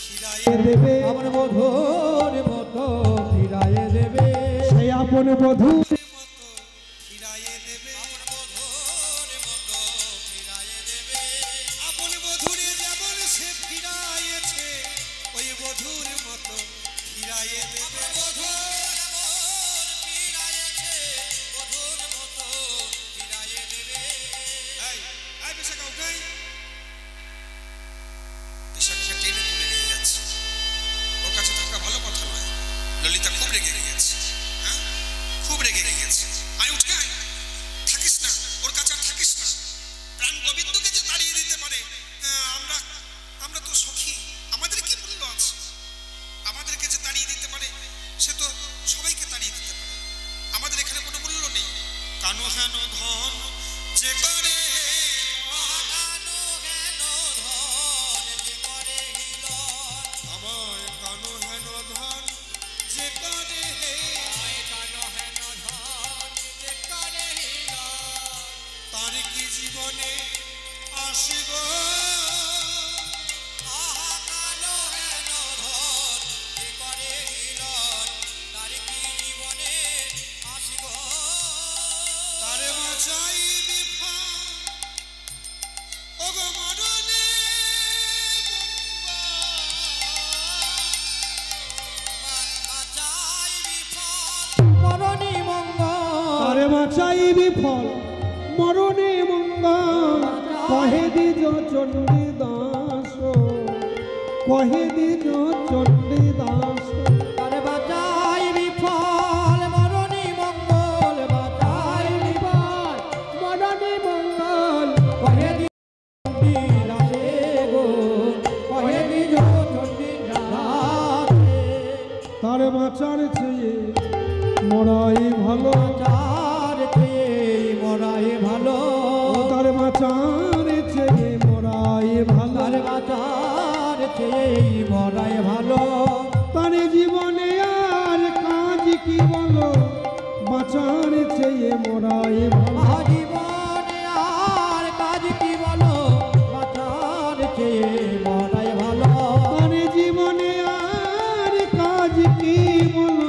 ফিরাই দেবে আমার বধুর মতো ফিরাইয়ে দেবে সেই আপন বধূ মতো ফিরাইয়ে দেবে, আপন বধুর মতো ফিরাইয়ে দেবে। আপন বধুরে যেমন সে ফিরাইয়েছে, ওই বধুর মতো ফিরাইয়ে দেবে। বধুর যেমন ফিরাইয়েছে, বধুর মতো বাঁচাই বিফল মরণে মঙ্গল কহে দ্বিজ চণ্ডী দাস কহে দ্বিজ চণ্ডী দাস তারে বাঁচাই বিফল মরণে মঙ্গল বাঁচাই বিফল মরণে মঙ্গল কহে চণ্ডী দাসে গো কহে দ্বিজ চণ্ডী দাসে তার বাঁচার চেয়ে মরাই ভালো বাঁচার চেয়ে মরাই ভালো তার বাঁচার চেয়ে মরাই ভালো তার বাঁচার চেয়ে মরাই ভালো তার জীবনে আর কাজ কি বলো বাঁচার চেয়ে মরাই ভালো জীবনে আর কাজ কি বলো বাঁচার চেয়ে মরাই ভালো তার জীবনে আর কাজ কি বলো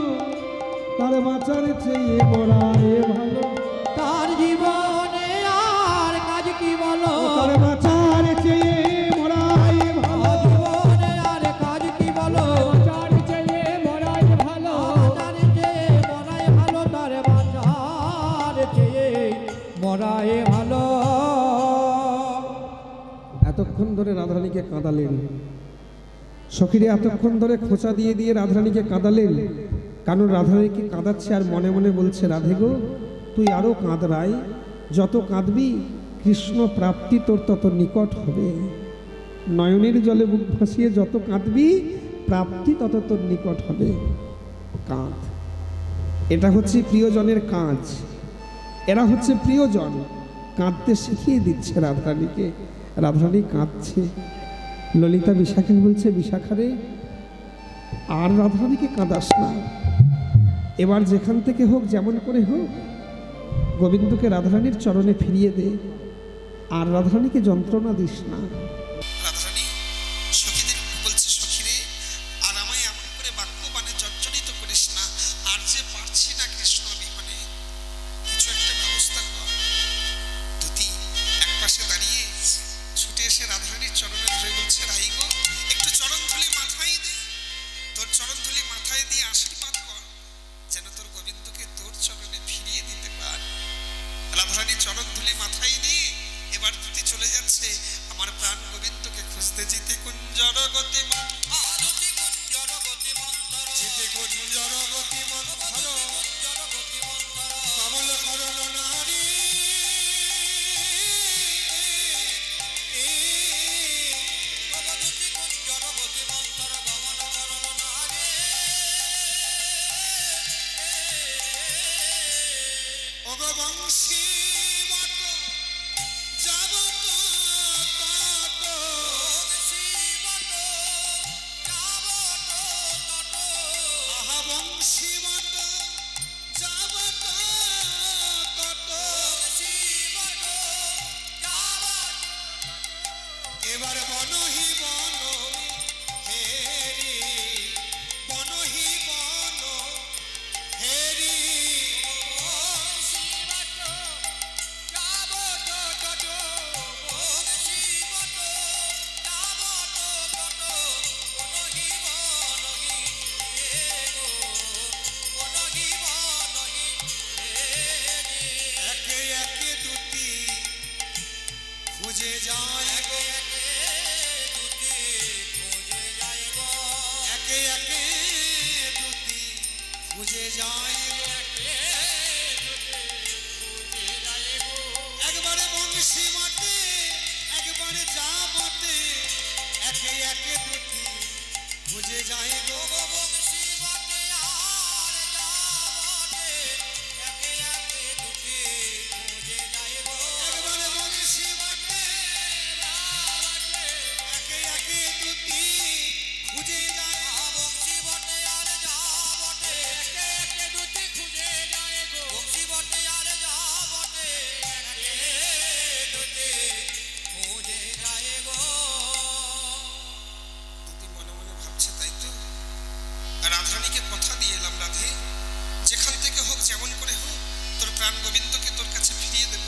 তার বাঁচার চেয়ে মরাই ভালো তার জীবনে আর কাজ কি বলো তার বাঁচার চেয়ে মরাই ভালো জীবনে আর কাজ কি বলো বাঁচার চেয়ে মরাই ভালো বাঁচার চেয়ে মরাই ভালো তার বাঁচার চেয়ে মরাই ভালো এতক্ষণ ধরে রাধারানীকে কাঁদালেন সখীরে এতক্ষণ ধরে খোঁচা দিয়ে দিয়ে রাধারানীকে কাঁদালেন কারণ রাধারানীকে কাঁদাচ্ছে আর মনে মনে বলছে রাধে গো তুই আরো কাঁদ রাই যত কাঁদবি কৃষ্ণ প্রাপ্তি তোর তত নিকট হবে নয়নের জলে বুক ভাসিয়ে যত কাঁদবি প্রাপ্তি তত তোর নিকট হবে কাঁদ এটা হচ্ছে প্রিয়জনের কাজ এরা হচ্ছে প্রিয়জন কাঁদতে শিখিয়ে দিচ্ছে রাধারানীকে রাধারানী কাঁদছে ললিতা বিশাখাকে বলছে বিশাখারে আর রাধারানীকে কাঁদাস না এবার যেখান থেকে হোক যেমন করে হোক গোবিন্দকে রাধারানীর চরণে ফিরিয়ে দে আর রাধারানীকে যন্ত্রণা দিস না রাধারানী সখীদের বলছে সখীরে আর আমায় এমন করে বাক্য বানে জর্জরিত করিস না আর যে পারছি না কৃষ্ণ বিহনে কিছু একটা ব্যবস্থা কর দুতি এক পাশে দাঁড়িয়ে ছুটে এসে রাধারানীর চরণে ধরে বলছে রাই গো একটু চরণধুলি মাথায় দে তোর চরণধুলি মাথায় দিয়ে আশীর্বাদ কর যেন তোর গোবিন্দকে তোর চরণে ফিরিয়ে দিতে পার রাধারানী চরণধুলি মাথায় নিয়ে এবার দুটি চলে যাচ্ছে আমার প্রাণ গোবিন্দকে খুঁজতে যেতে কুঞ্জর গতি যেতে কুঞ্জর গতি মন্থর কমল করল নারী অগবংশী মত যাবত তত আহা বংশী মত যাবত তত এবার বনহি বন হেরি বনহি বন হেরি একে একে দুটি খুঁজে যায় একে একে দুটি খুঁজে যায় একবারে বংশী মাঠে একবারে যা বটে একে একে দুটি খুঁজে যায় গো বংশী মাঠে আর যা বটে একে একে দুটি খুঁজে যায় গো একবারে বংশী মাঠে যা বটে একে একে দুটি খুঁজে যায় বংশী মাঠে আর যা বটে একে একে দুটি খুঁজে যায় গো বংশী মাঠে আর যা বটে একে দুটি খুঁজে যায় গো দুটি মনে মনে ভাবছে তাই তো রাধারানীকে কথা দিয়ে এলাম রাধে যেখান থেকে হোক যেমন করে হোক তোর প্রাণ গোবিন্দকে তোর কাছে ফিরিয়ে দেব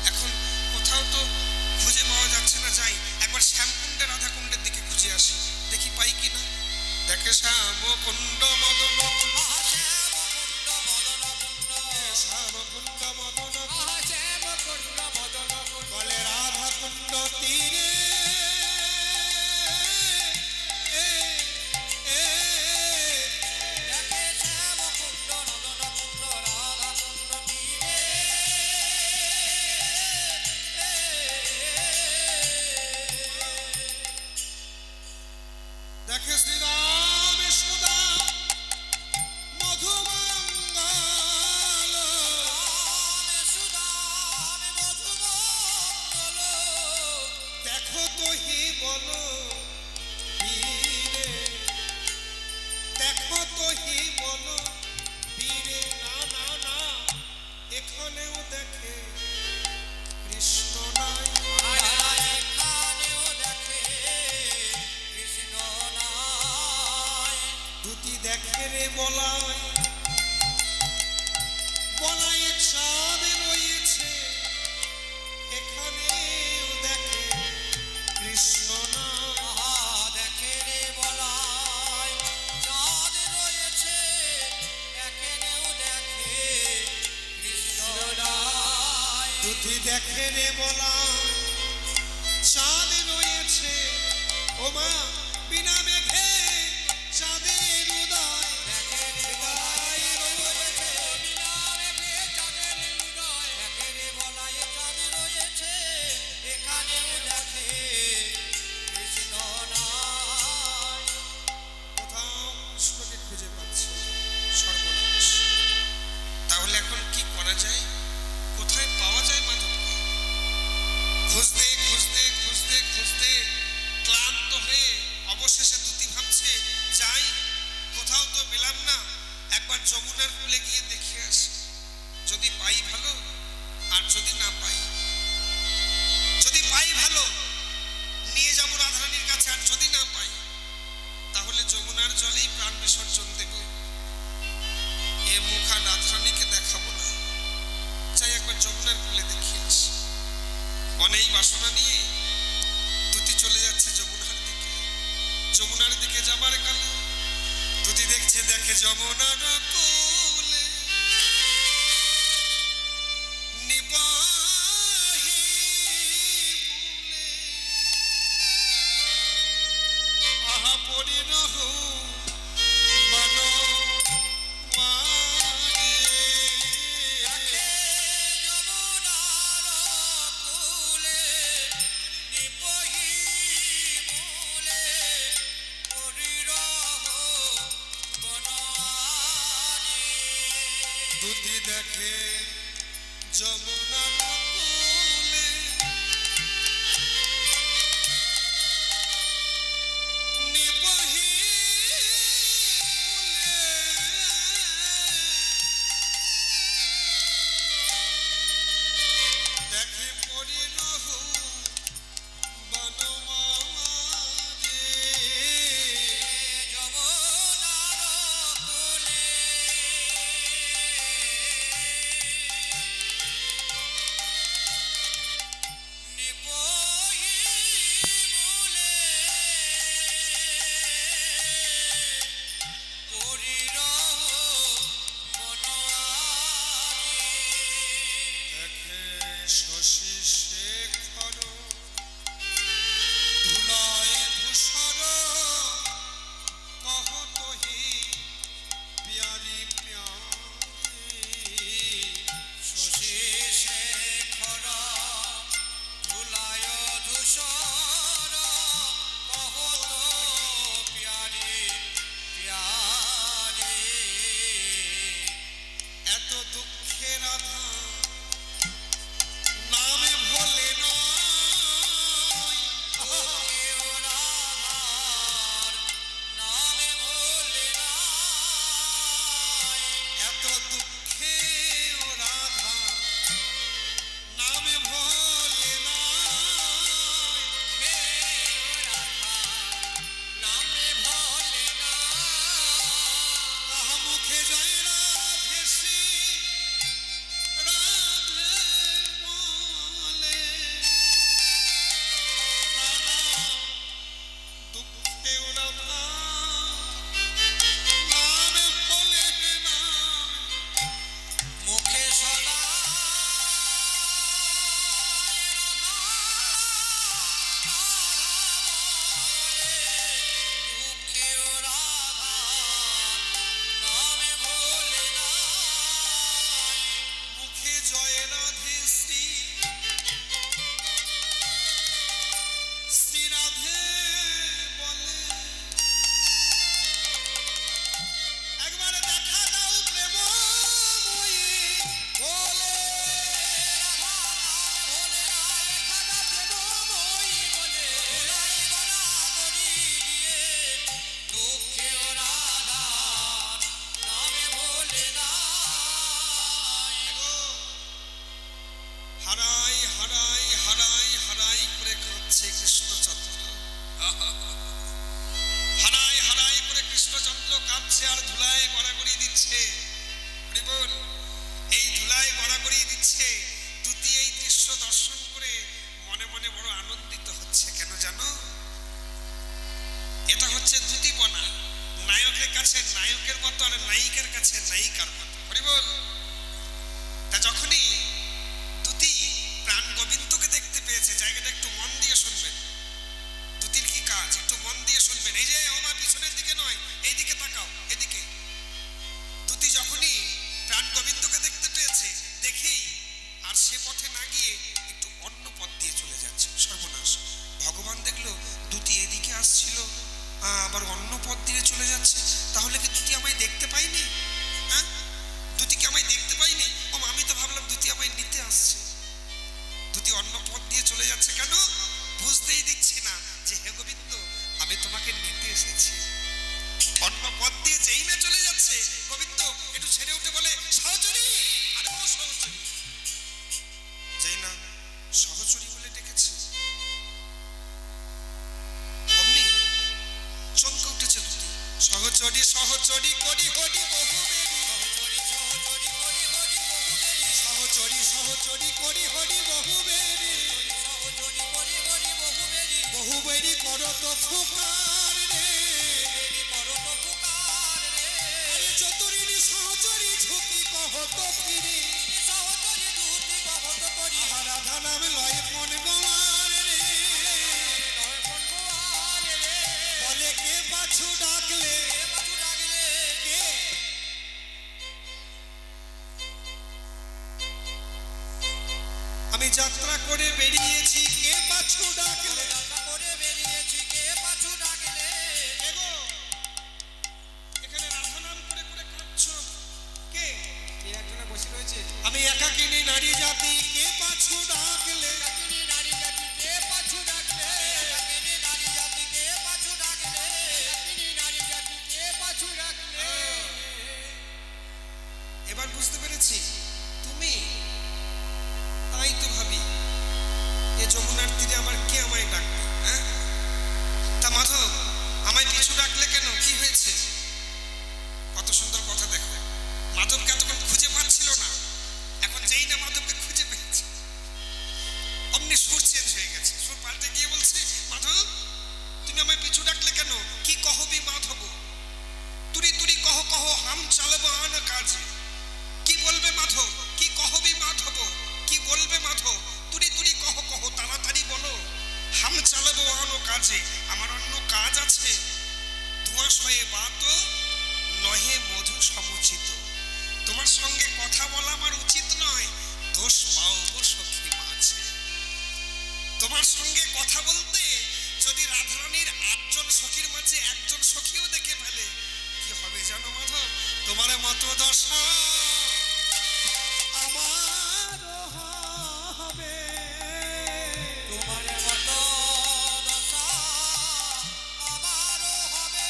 এখন কোথাও তো খুঁজে পাওয়া যাচ্ছে না যাই একবার শ্যামকুণ্ডে রাধাকুণ্ডের দিকে খুঁজে আসি দেখি পাই কিনা দেখে শ্যামকুণ্ড মদন শ্যাম কুণ্ড মদন আহা শ্যাম কুণ্ড মদন কুণ্ড বলে রাধা কুণ্ড তীরে দেখে শ্যাম কুণ্ড মদন কুণ্ড রাধা কুণ্ড তীরে দেখে শ্রীরাম সুদা মধুমঙ্গল সুদান মধুমঙ্গল দেখো তো হি বলো বীরে দেখো তো হি বলো বীরে না না না এখানেও দেখে কৃষ্ণ নাই এখানেও দেখে কৃষ্ণ নাই দুটি দেখে রে বলাই বলাই চাঁদ রয়েছে এখানেও দেখে কৃষ্ণ নাই আহা দেখে রে বলাই চাঁদ রয়েছে এখানেও দেখে কৃষ্ণ নাই দুটি দেখে রে বলাই চাঁদ রয়েছে ও মা বিনা মেঘে চাঁদের উদয় দেখে রে বলাই রয়েছে বিনা মেঘে চাঁদের উদয় দেখে রে বলাই চাঁদ রয়েছে এখানেও দেখে কৃষ্ণ নাই কোথাও কৃষ্ণকে খুঁজে পাচ্ছে না। সর্বনাশ তাহলে এখন কি করা যায় কোথায় পাওয়া যায় মাধবকে খুঁজতে খুঁজতে খুঁজতে খুঁজতে ক্লান্ত হয়ে অবশেষে দুটি ভাবছে যাই কোথাও তো পেলাম না একবার যমুনার কূলে গিয়ে দেখে আসি যদি পাই ভালো আর যদি না পাই যদি পাই ভালো নিয়ে যাবো রাধারানীর কাছে আর যদি না পাই তাহলে যমুনার জলেই প্রাণ বিসর্জন দেব এ মুখ আর রাধারানীকে দেখাবো না চাই একবার যমুনার কূলে দেখিয়ে আসি অনেক বাসনা নিয়ে দুটি চলে যাচ্ছে যমুনার দিকে যমুনার দিকে যাবার কালে দুটি দেখছে দেখে যমুনার কূলে নিবাহি মূলে আহা পরিণহ বনমালী। দেখে যমুনার কূলে নিপহি মূলে পরিরহ বনানী দুটি দেখে যমুনার কূলে নিবহি মূলে দেখে পরিণহ বনমালী। যমুনার কূলে নায়কের মতো আর নায়িকার কাছে নায়িকার মতো। হরি বল। তা যখনই দুতি প্রাণ গোবিন্দকে দেখতে পেয়েছে, জায়গাটা একটু মন দিয়ে শুনবেন। দুতির কি কাজ একটু মন দিয়ে শুনবেন। এই যে আমার পিছনের দিকে নয়, এই দিকে তাকাও, এদিকে। দুতি যখনই প্রাণ গোবিন্দকে দেখতে পেয়েছে, দেখেই আর সে পথে না গিয়ে একটু অন্য পথ দিয়ে চলে যাচ্ছে। সর্বনাশ! ভগবান দেখলো দুতি এদিকে আসছিল, আবার অন্য পথ দিয়ে চলে যাচ্ছে। তাহলে কি দুতি আমায় দেখতে পাইনি? হ্যাঁ, দুতি কি আমায় দেখতে পাইনি? ও আমি তো ভাবলাম দুতি আমায় নিতে আসছে। দুতি অন্য পথ দিয়ে চলে যাচ্ছে কেন? বুঝতেই দিচ্ছি না যে হে গোবিন্দ, আমি তোমাকে নিতে এসেছি। অন্য পথ দিয়ে যেই না চলে যাচ্ছে, গোবিন্দ একটু ছেড়ে উঠে বলে সহচরী। আরে ও সহচরী, যেই না সহচরী বলে ডেকেছে, অমনি চমকে উঠেছে দুতি। সহচরী সহচরী করি হরি বহু বেরি, সহচরী সহচরী করি হরি বহু বেরি, সহচরী সহচরী করি হরি বহু বেরি, সহচরী করি হরি বহু বেরি, বহু বেরি করো তো ফুকার রে, করো তো ফুকার রে। আরে চতুরী সহচরী ঝুঁকি কহত ফিরি, সহচরী ঝুঁকি কহত করি, রাধা নাম লয় মন গোয়ার রে, লয় মন গোয়ার রে। বলে কে পাছু ডাকলে, পাছু ডাকলে কে? আমি যাত্রা করে বেরিয়েছি, কে পাছু ডাকলে, যাত্রা করে বেরিয়েছি, কে পাছু ডাকলে। এগো এখানে রাধা নাম করে করে কাঁদছো কে? কে একজনে বসে রয়েছে। আমি একাকিনী নারী জাতি, কে পাছু ডাকলে, একাকিনী নারী জাতি, কে পাছু ডাকলে, একাকিনী নারী জাতি, কে পাছু ডাকলে, একাকিনী নারী জাতি, কে পাছু ডাকলে। এবার বুঝতে পেরেছি তুমি। তাই তো ভাবি এ যমুনার তীরে আমার কে আমায় ডাকবে? হ্যাঁ, তা মাধব আমায় পিছু ডাকলে কেন? কি হয়েছে? কত সুন্দর কথা দেখো। মাধবকে এতক্ষণ খুঁজে পাচ্ছিল না, এখন যেই না মাধবকে খুঁজে পেয়েছে, অমনি সুর চেঞ্জ হয়ে গেছে। সুর পাল্টে গিয়ে বলছে, মাধব তুমি আমায় পিছু ডাকলে কেন? কি কহবি মাধব? তুরি তুরি কহ কহ হাম চালবো আন কাজে। কি বলবে মাধব? কি কহবি মাধব? কি বলবে মাধব? তুরি তুরি কহ কহ, তাড়াতাড়ি বলো। হাম চালাবো আনো কাজে, আমার অন্য কাজ আছে। ধোঁয়া শয়ে বাত নহে মধু সমুচিত। তোমার সঙ্গে কথা বলা আমার উচিত নয়, দোষ পাওবো সখী মাঝে। তোমার সঙ্গে কথা বলতে যদি রাধারানীর 8 জন সখীর মাঝে একজন সখীও দেখে ফেলে, কি হবে জানো মাধব? তোমার মতো দশা আমারও হবে, তোমার মতো দশা আমারও হবে।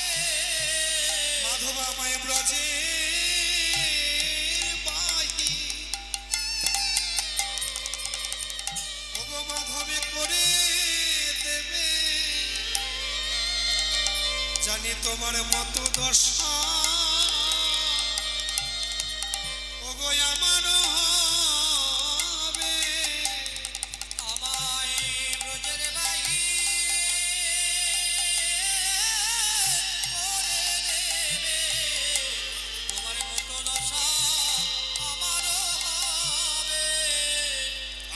মাধব আমায় ব্রজে বাহি, ওগো মাধবে করে দেবে, জানি তোমার মতো দশা ওগো আমারও হবে। আমায় ব্রজের বাহি করে দেবে, তোমার মতো দশা আমারও হবে।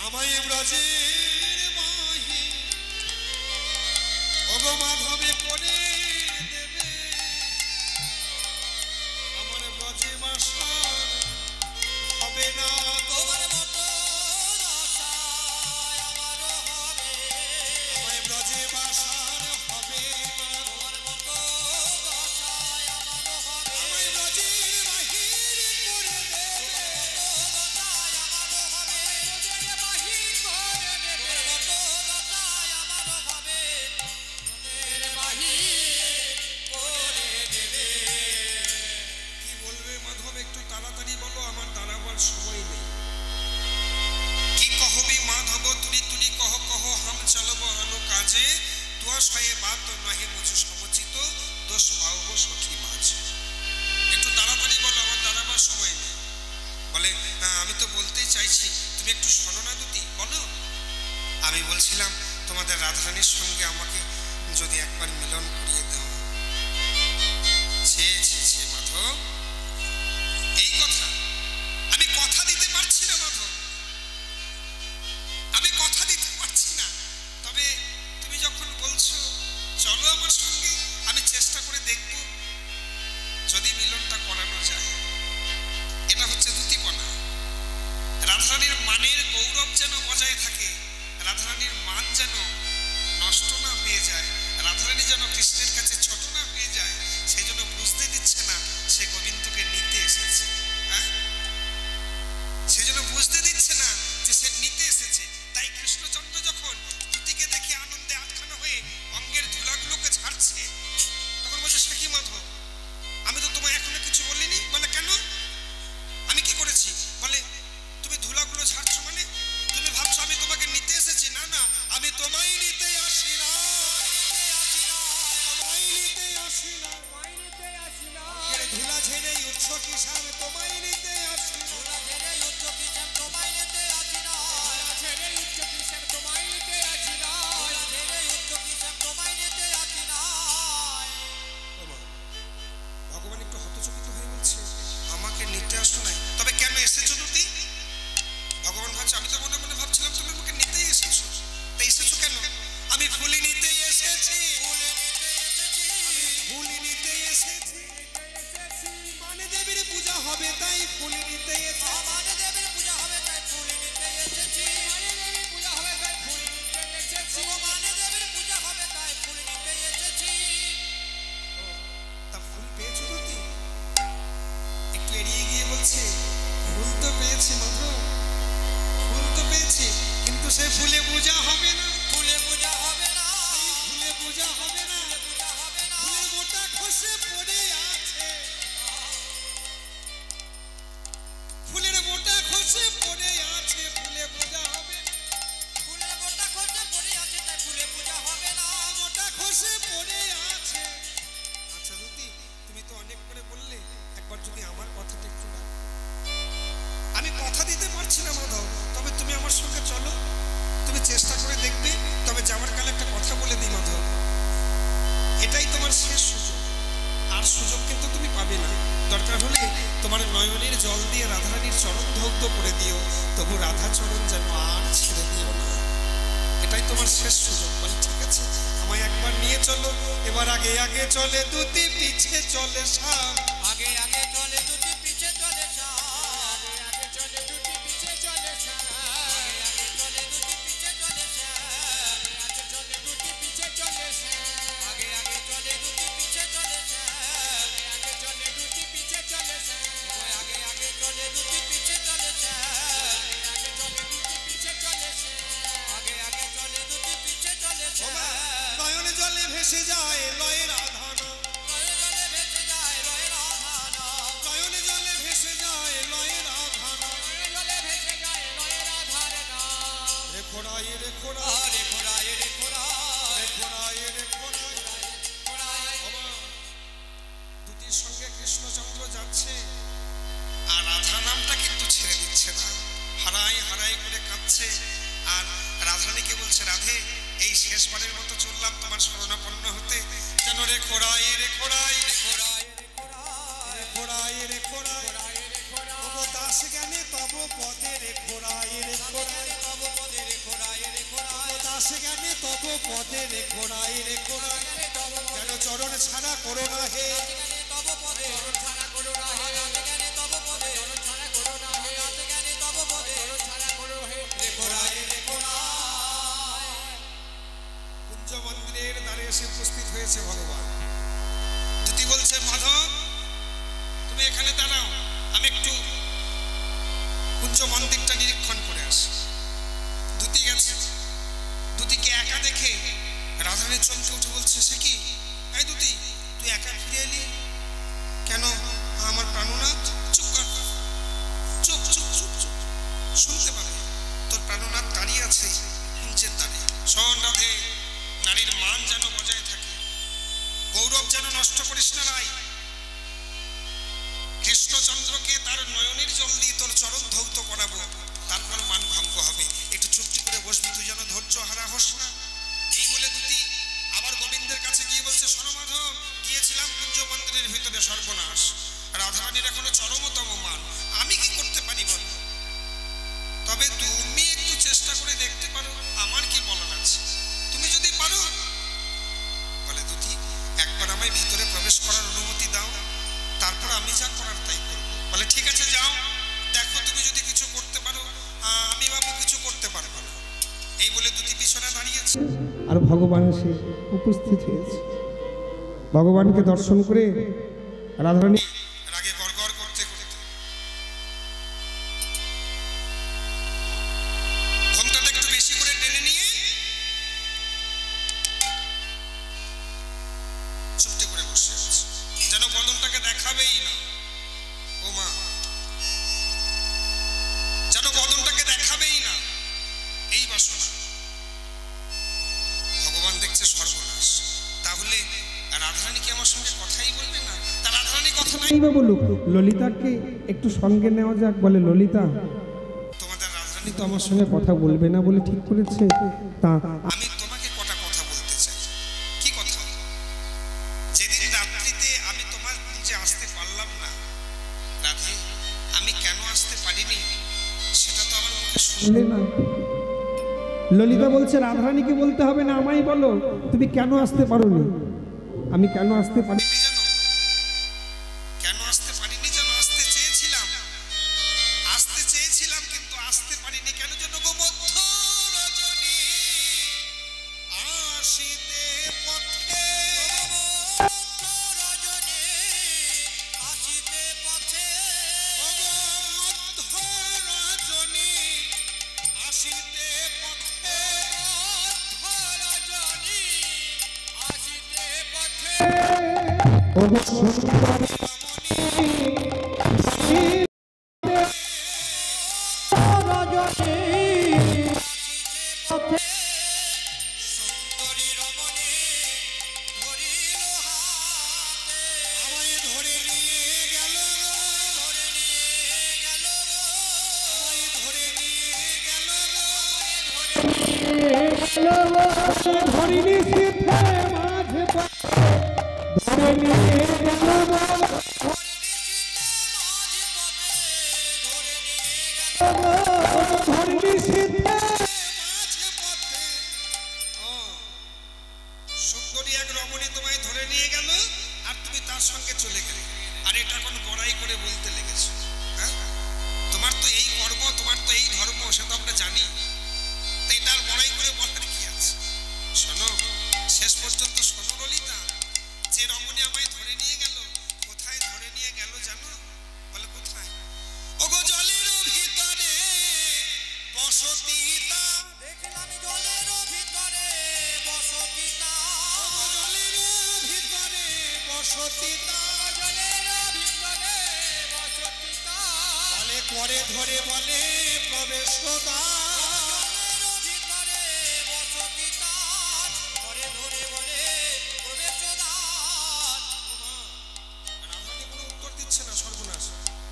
আমায় ব্রজের বাহি ওগো মাধবে করে দেবে, আমার ব্রজে বাসার হবে না। তোমার মতো দশা আমারও হবে, আমায় ব্রজে বাসার হবে না। তোমার মতো দশা আমারও হবে, আমায় ব্রজের বাহির করে দেবে। তোমার মতো দশা আমারও হবে, ব্রজের বাহির করে দেবে। তোমার মতো দশা আমারও হবে, ব্রজের বাহির করে দেবে। কি বলবে মাধব? একটু তাড়াতাড়ি বলো, আমার দাঁড়াবার সময় নেই। কি কহবি মাধব? তুরি তুরি কহ কহ হাম চালবো আনো কাজে, তুয়া শয়ে বাত নহে মুঝু সমচিত, দোষ পাওবো সখী মাঝে। একটু তাড়াতাড়ি বলো, আমার দাঁড়াবার সময় নেই। বলে আমি তো বলতেই চাইছি, তুমি একটু শোনো না দুতি, বলো। আমি বলছিলাম তোমাদের রাধারানীর সঙ্গে আমাকে যদি একবার মিলন করিয়ে দাও। ছে ছে ছে মাধব, বজায় থাকে, রাধারানীর মান যেন নষ্ট না হয়ে যায়, রাধারানী যেন কৃষ্ণের কাছে ছোট না হয়ে যায়, সেই জন্য বুঝতে দিচ্ছে না সে গোবিন্দকে নিতে এসেছে। হ্যাঁ, সেই জন্য বুঝতে দিচ্ছে না যে সে নিতে এসেছে। তাই কৃষ্ণচন্দ্র যখন দ্যুতিকে দেখে আনন্দে আটখানা হয়ে অঙ্গের ধুলাগুলোকে ঝাড়ছে, তখন বলছে, সে কি মাধব, আমি তো তোমায় এখনো কিছু বলিনি। বলে, কেন, আমি কি করেছি? বলে, তুমি ধুলাগুলো ঝাড়ছো মানে তুমি ভাবছো আমি তোমাকে নিতে এসেছি? না না, আমি তোমায় নিতে আসি না, তোমায় নিতে আসি না, ধুলা ঝেড়ে উঠছো কিষান, তোমায় নিতে আসি না, ধুলা ঝেড়ে উঠছো কিষান, তোমায় নিতে আসি না, ধুলা ঝেড়ে উঠছো কিষান, তোমায় নিতে আসি না, ধুলা ঝেড়ে উঠছো কিষান, তোমায় নিতে আসি না। ভগবান একটু হতচকিত হয়ে বলছে, আমাকে নিতে আসো নাই, তবে কেন এসেছো দুটি? ভগবান ভাবছে, আমি তো মনে মনে ভাবছিলাম তুমি আমাকে নিতেই এসেছো, তাই এসেছো কেন? আমি ফুলি নিতেই এসেছি, ফুলি নিতেই এসেছি, মানে দেবীর পূজা হবে তাই ফুলি নিতে এসেছি, মানে দেবীর পূজা হবে তাই ফুলি নিতে এসেছি, মানে দেবীর পূজা হবে তাই ফুলি নিতে এসেছি, মানে দেবীর পূজা হবে তাই ফুলি নিতে এসেছি। তা ফুল পেয়েছো দুটি? একটু এড়িয়ে গিয়ে বলছে, ফুল তো পেয়েছি মাধব, ফুল তো পেয়েছি, কিন্তু সে ফুলে পূজা হবে না, ফুলে পূজা হবে না, ফুলে পূজা হবে না, পূজা হবে না, ফুলের মোটা খসে পড়ে আছে, ফুলের মোটা খসে পড়ে আছে, ফুলে পূজা হবে না, ফুলের মোটা খসে পড়ে আছে তাই ফুলে পূজা হবে না, মোটা খসে পড়ে আছে। আচ্ছা দুটি, তুমি তো অনেক করে বললে, একবার যদি আমার কথাটা একটু রাখো। আমি কথা দিতে পারছি না মাধব, তবে তুমি আমার সঙ্গে চলো, তুমি চেষ্টা করে দেখবে, তবে যাওয়ার কালে একটা কথা বলে দিই মাধব, এটাই তোমার শেষ সুযোগ, আর সুযোগ কিন্তু তুমি পাবে না। দরকার হলে তোমার নয়নের জল দিয়ে রাধারানীর চরণ ধৌত করে দিও, তবু রাধা চরণ যেন আর ছেড়ে দিও না, এটাই তোমার শেষ সুযোগ। বলে, ঠিক আছে, আমায় একবার নিয়ে চলো। এবার আগে আগে চলে দুটি, পিছে চলে শাম, আগে আগে চলে দুটি, পিছে চলে শাম, আগে আগে চলে দুটি, পিছে চলে শাম, আগে আগে চলে দুটি, পিছে চলে শাম, আগে চলে দুটি, পিছে চলে শাম, আগে আগে চলে দুটি, পিছে চলে শাম, আগে চলে দুটি, পিছে চলে শাম, আগে আগে চলে দুটি, পিছে চলে শাম, আগে চলে দুটি, পিছে চলে শাম, আগে আগে চলে দুটি, পিছে চলে শাম। নয়নে জলে ভেসে যায় লয়ের আধান, নয়নে জলে ভেসে যায় লয়ের আধান, নয়নে জলে ভেসে যায় লয়ের আধান, নয়নে জলে ভেসে যায় লয়ের আধান। রে খোড়াই রে খোড়া, রে খোড়াই রে খোড়া, রে খোড়াই রে খোড়া, খোড়াই। দুটির সঙ্গে কৃষ্ণচন্দ্র যাচ্ছে, আর রাধা নামটা কিন্তু ছেড়ে দিচ্ছে না, হারাই হারাই করে কাঁদছে, আর রাধারানীকে বলছে, রাধে এই শেষবারের মতো চললাম তোমার শরণাপন্ন হতে, যেন রে খোড়াই রে খোড়াই, রে খোড়াই রে খোড়াই, রে খোড়াই রে খোড়াই, তব দাস জ্ঞানে তব পদে রে খোড়াই রে খোড়াই, তব পদে রে খোড়াই রে খোড়াই, দাস জ্ঞানে তব পদে রে খোড়াই রে খোড়াই, যেন চরণ ছাড়া করো না হে, তব পদে চরণ ছাড়া করো না হে, জ্ঞানে তব পদে চরণ ছাড়া করো না হে, জ্ঞানে তব পদে চরণ ছাড়া করো হে, রে খোড়াই রে খোড়াই। কুঞ্জ মন্দিরের দ্বারে এসে উপস্থিত হয়েছে ভগবান। দুটি বলছে, মাধব তুমি এখানে দাঁড়াও, আমি একটু কুঞ্জ মন্দিরটা নিরীক্ষণ করে আসি। দুটি গেছে, দুটিকে একা দেখে রাধারানী চমকে উঠে বলছে, সে কি, এই দুটি তুই একা ফিরে এলি কেন? আমার প্রাণনাথ, চুপ কর, চুপ চুপ চুপ চুপ, শুনতে পারে তোর প্রাণনাথ দাঁড়িয়ে আছে কুঞ্জের দ্বারে। শোন রাধে, নারীর মান যেন বজায় থাকে, গৌরব যেন নষ্ট করিস না রাই। কৃষ্ণচন্দ্রকে তার নয়নের জল দিয়ে তোর চরণ ধৌত করাবো, তারপর মান ভঙ্গ হবে, একটু চুপটি করে বসবি, তুই যেন ধৈর্য হারা হোস না। এই বলে দুটি আবার গোবিন্দের কাছে গিয়ে বলছে, শোনো মাধব, গিয়েছিলাম কুঞ্জ মন্দিরের ভিতরে, সর্বনাশ, রাধারানীর এখনো চরমতম মান, আমি কি করতে পারি বল? তবে তুমি একটু চেষ্টা করে দেখতে পারো, আমার কি বলার আছে, তুমি যদি পারো। বলে দুটি, একবার আমায় ভিতরে প্রবেশ করার অনুমতি দাও, তারপর আমি যা করার তাই করব। বলে ঠিক আছে, যাও, দেখো তুমি যদি কিছু করতে পারো, আমি বাবু কিছু করতে পারবো না। আর ভগবান এসে উপস্থিত হয়েছে। ভগবানকে দর্শন করে রাধারানী রাগে গড়গড় করতে করতে ঘোমটাটা একটু বেশি করে টেনে নিয়ে চুপটি করে বসে আছে, যেন বদনটাকে দেখাবেই না। ও মা, যেন বদনটাকে দেখাবেই না, এই বাসনা। ভগবান দেখছে সর্বনাশ, তাহলে রাধারানী কি আমার সঙ্গে কথাই বলবে না? তার রাধারানী কথা নাই বা বলুক, ললিতাকে একটু সঙ্গে নেওয়া যাক। বলে ললিতা, তোমাদের রাধারানী তো আমার সঙ্গে কথা বলবে না বলে ঠিক করেছে। তা আমি তোমাকে কটা কথা বলতে চাই। কি কথা? যেদিন রাত্রিতে আমি তোমার নিচে আসতে পারলাম না রাধে, আমি কেন আসতে পারিনি সেটা তো আমার মুখে শুনলে না? ললিতা বলছে রাধারানীকে বলতে হবে না, আমায় বলো তুমি কেন আসতে পারোনি। আমি কেন আসতে পারি শুনিনি জানো? কেন আসতে পারিনি জানো? আসতে চেয়েছিলাম কিন্তু আসতে পারিনি। কেন যেন গো? মধ্য রজনী আসিতে পথে, রজনী আসিতে পথে, মধ্য রজনী আসিতে পথে, রজনী আসিতে পথে। ওগো সুন্দরী সুন্দরী রমণী ধরিল হাতে, আমায় ধরে নিয়ে গেল গো, ধরে নিয়ে গেল গো, আমায় ধরে নিয়ে গেল গো, ধরিনি সিদ্ধে মাঝে ধরে নিয়ে গেল গো। ধরিনি সিদ্ধে মাঝে পথে। ও, সুন্দরী এক রমণী তোমায় ধরে নিয়ে গেল আর তুমি তার সঙ্গে চলে গেলে, আর এটা এখন বড়াই করে বলতে লেগেছো। হ্যাঁ, তোমার তো এই কর্ম, তোমার তো এই ধর্ম, সে তো আমরা জানি। তাই এটার বড়াই করে বলার কি আছে? শোনো, শেষ পর্যন্ত শোনো ললিতা, যে রমণী আমায় ধরে নিয়ে গেল, কোথায় ধরে নিয়ে গেল জানো? বলে কোথায়? ওগো জলের ভিতরে বসতি তার, দেখলাম জলের ভিতরে বসতি তার, জলের ভিতরে বসতি তার, জলের ভিতরে বসতি তার, বলে করে ধরে বলে প্রবেশ দ্বার, জলের ভিতরে বসতি তার, করে ধরে বলে প্রবেশ দ্বার। রাধারানী কোনো উত্তর দিচ্ছে না, সর্বনাশ।